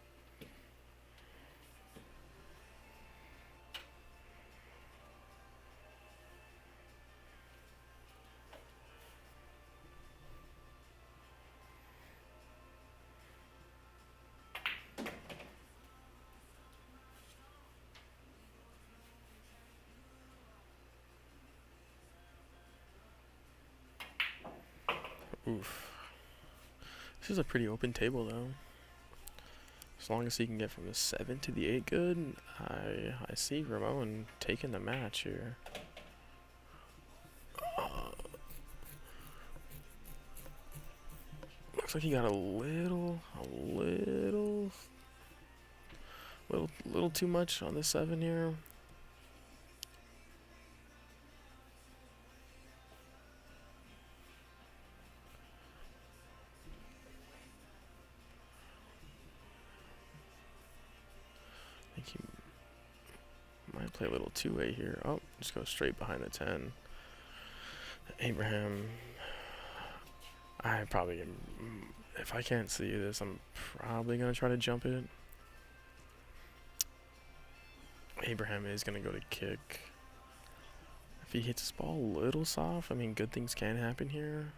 Oof. This is a pretty open table, though. As long as he can get from the 7 to the 8 good, I see Ramon taking the match here. Looks like he got a little too much on the 7 here. I think he might play a little 2-way here. Oh, just go straight behind the 10. Abraham, I probably, if I can't see this, I'm probably going to try to jump it. Abraham is going to go to kick. If he hits his ball a little soft, I mean, good things can happen here.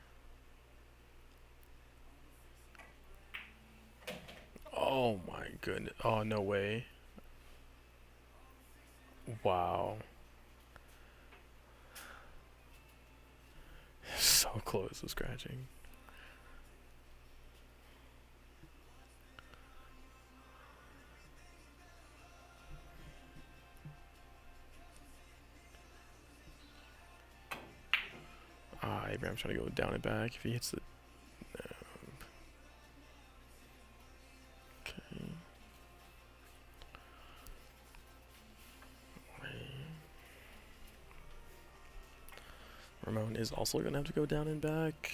Oh my goodness. Oh, no way. Wow. So close to scratching. Abraham's trying to go down and back. If he hits the... Okay. Ramon is also going to have to go down and back.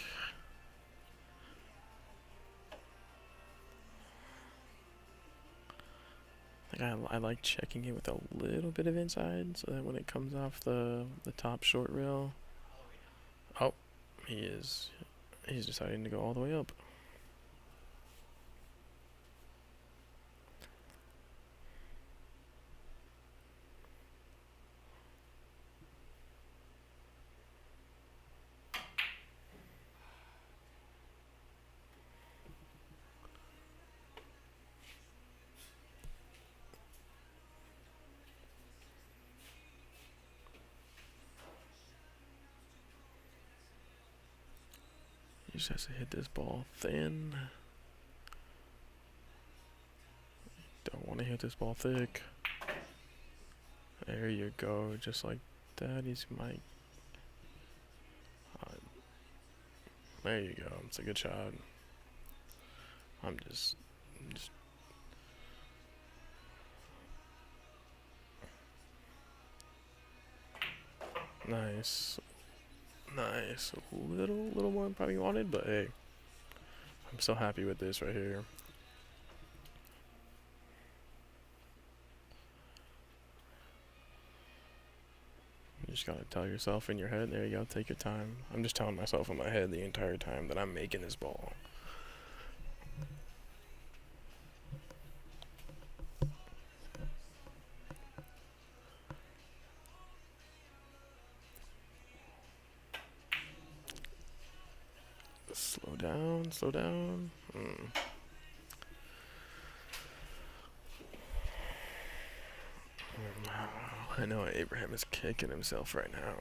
I like checking it with a little bit of inside so that when it comes off the top short rail. Oh, he's deciding to go all the way up. He just has to hit this ball thin. Don't want to hit this ball thick. There you go, just like that. He's Mike. There you go. It's a good shot. I'm just nice. Nice. A little more than probably wanted, but hey, I'm so happy with this right here. You just gotta tell yourself in your head, there you go, take your time. I'm just telling myself in my head the entire time that I'm making this ball. Slow down, slow down. I know Abraham is kicking himself right now.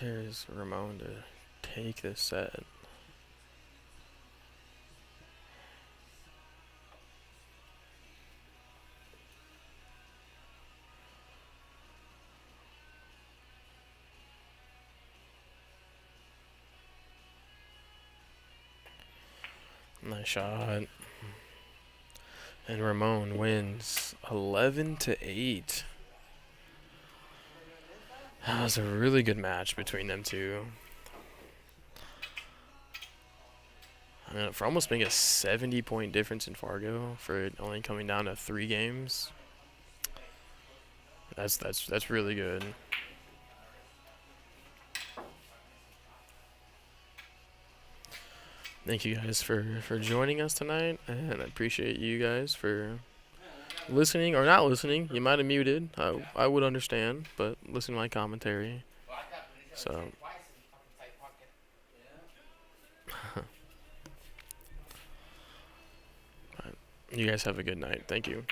Here's Ramon to take this set. Nice shot. And Ramon wins 11-8. That was a really good match between them two. I mean, for almost being a 70-point difference in Fargo, for it only coming down to 3 games, that's really good. Thank you guys for joining us tonight, and I appreciate you guys for listening or not listening. You might have muted. I would understand, but listen to my commentary. So. You guys have a good night. Thank you.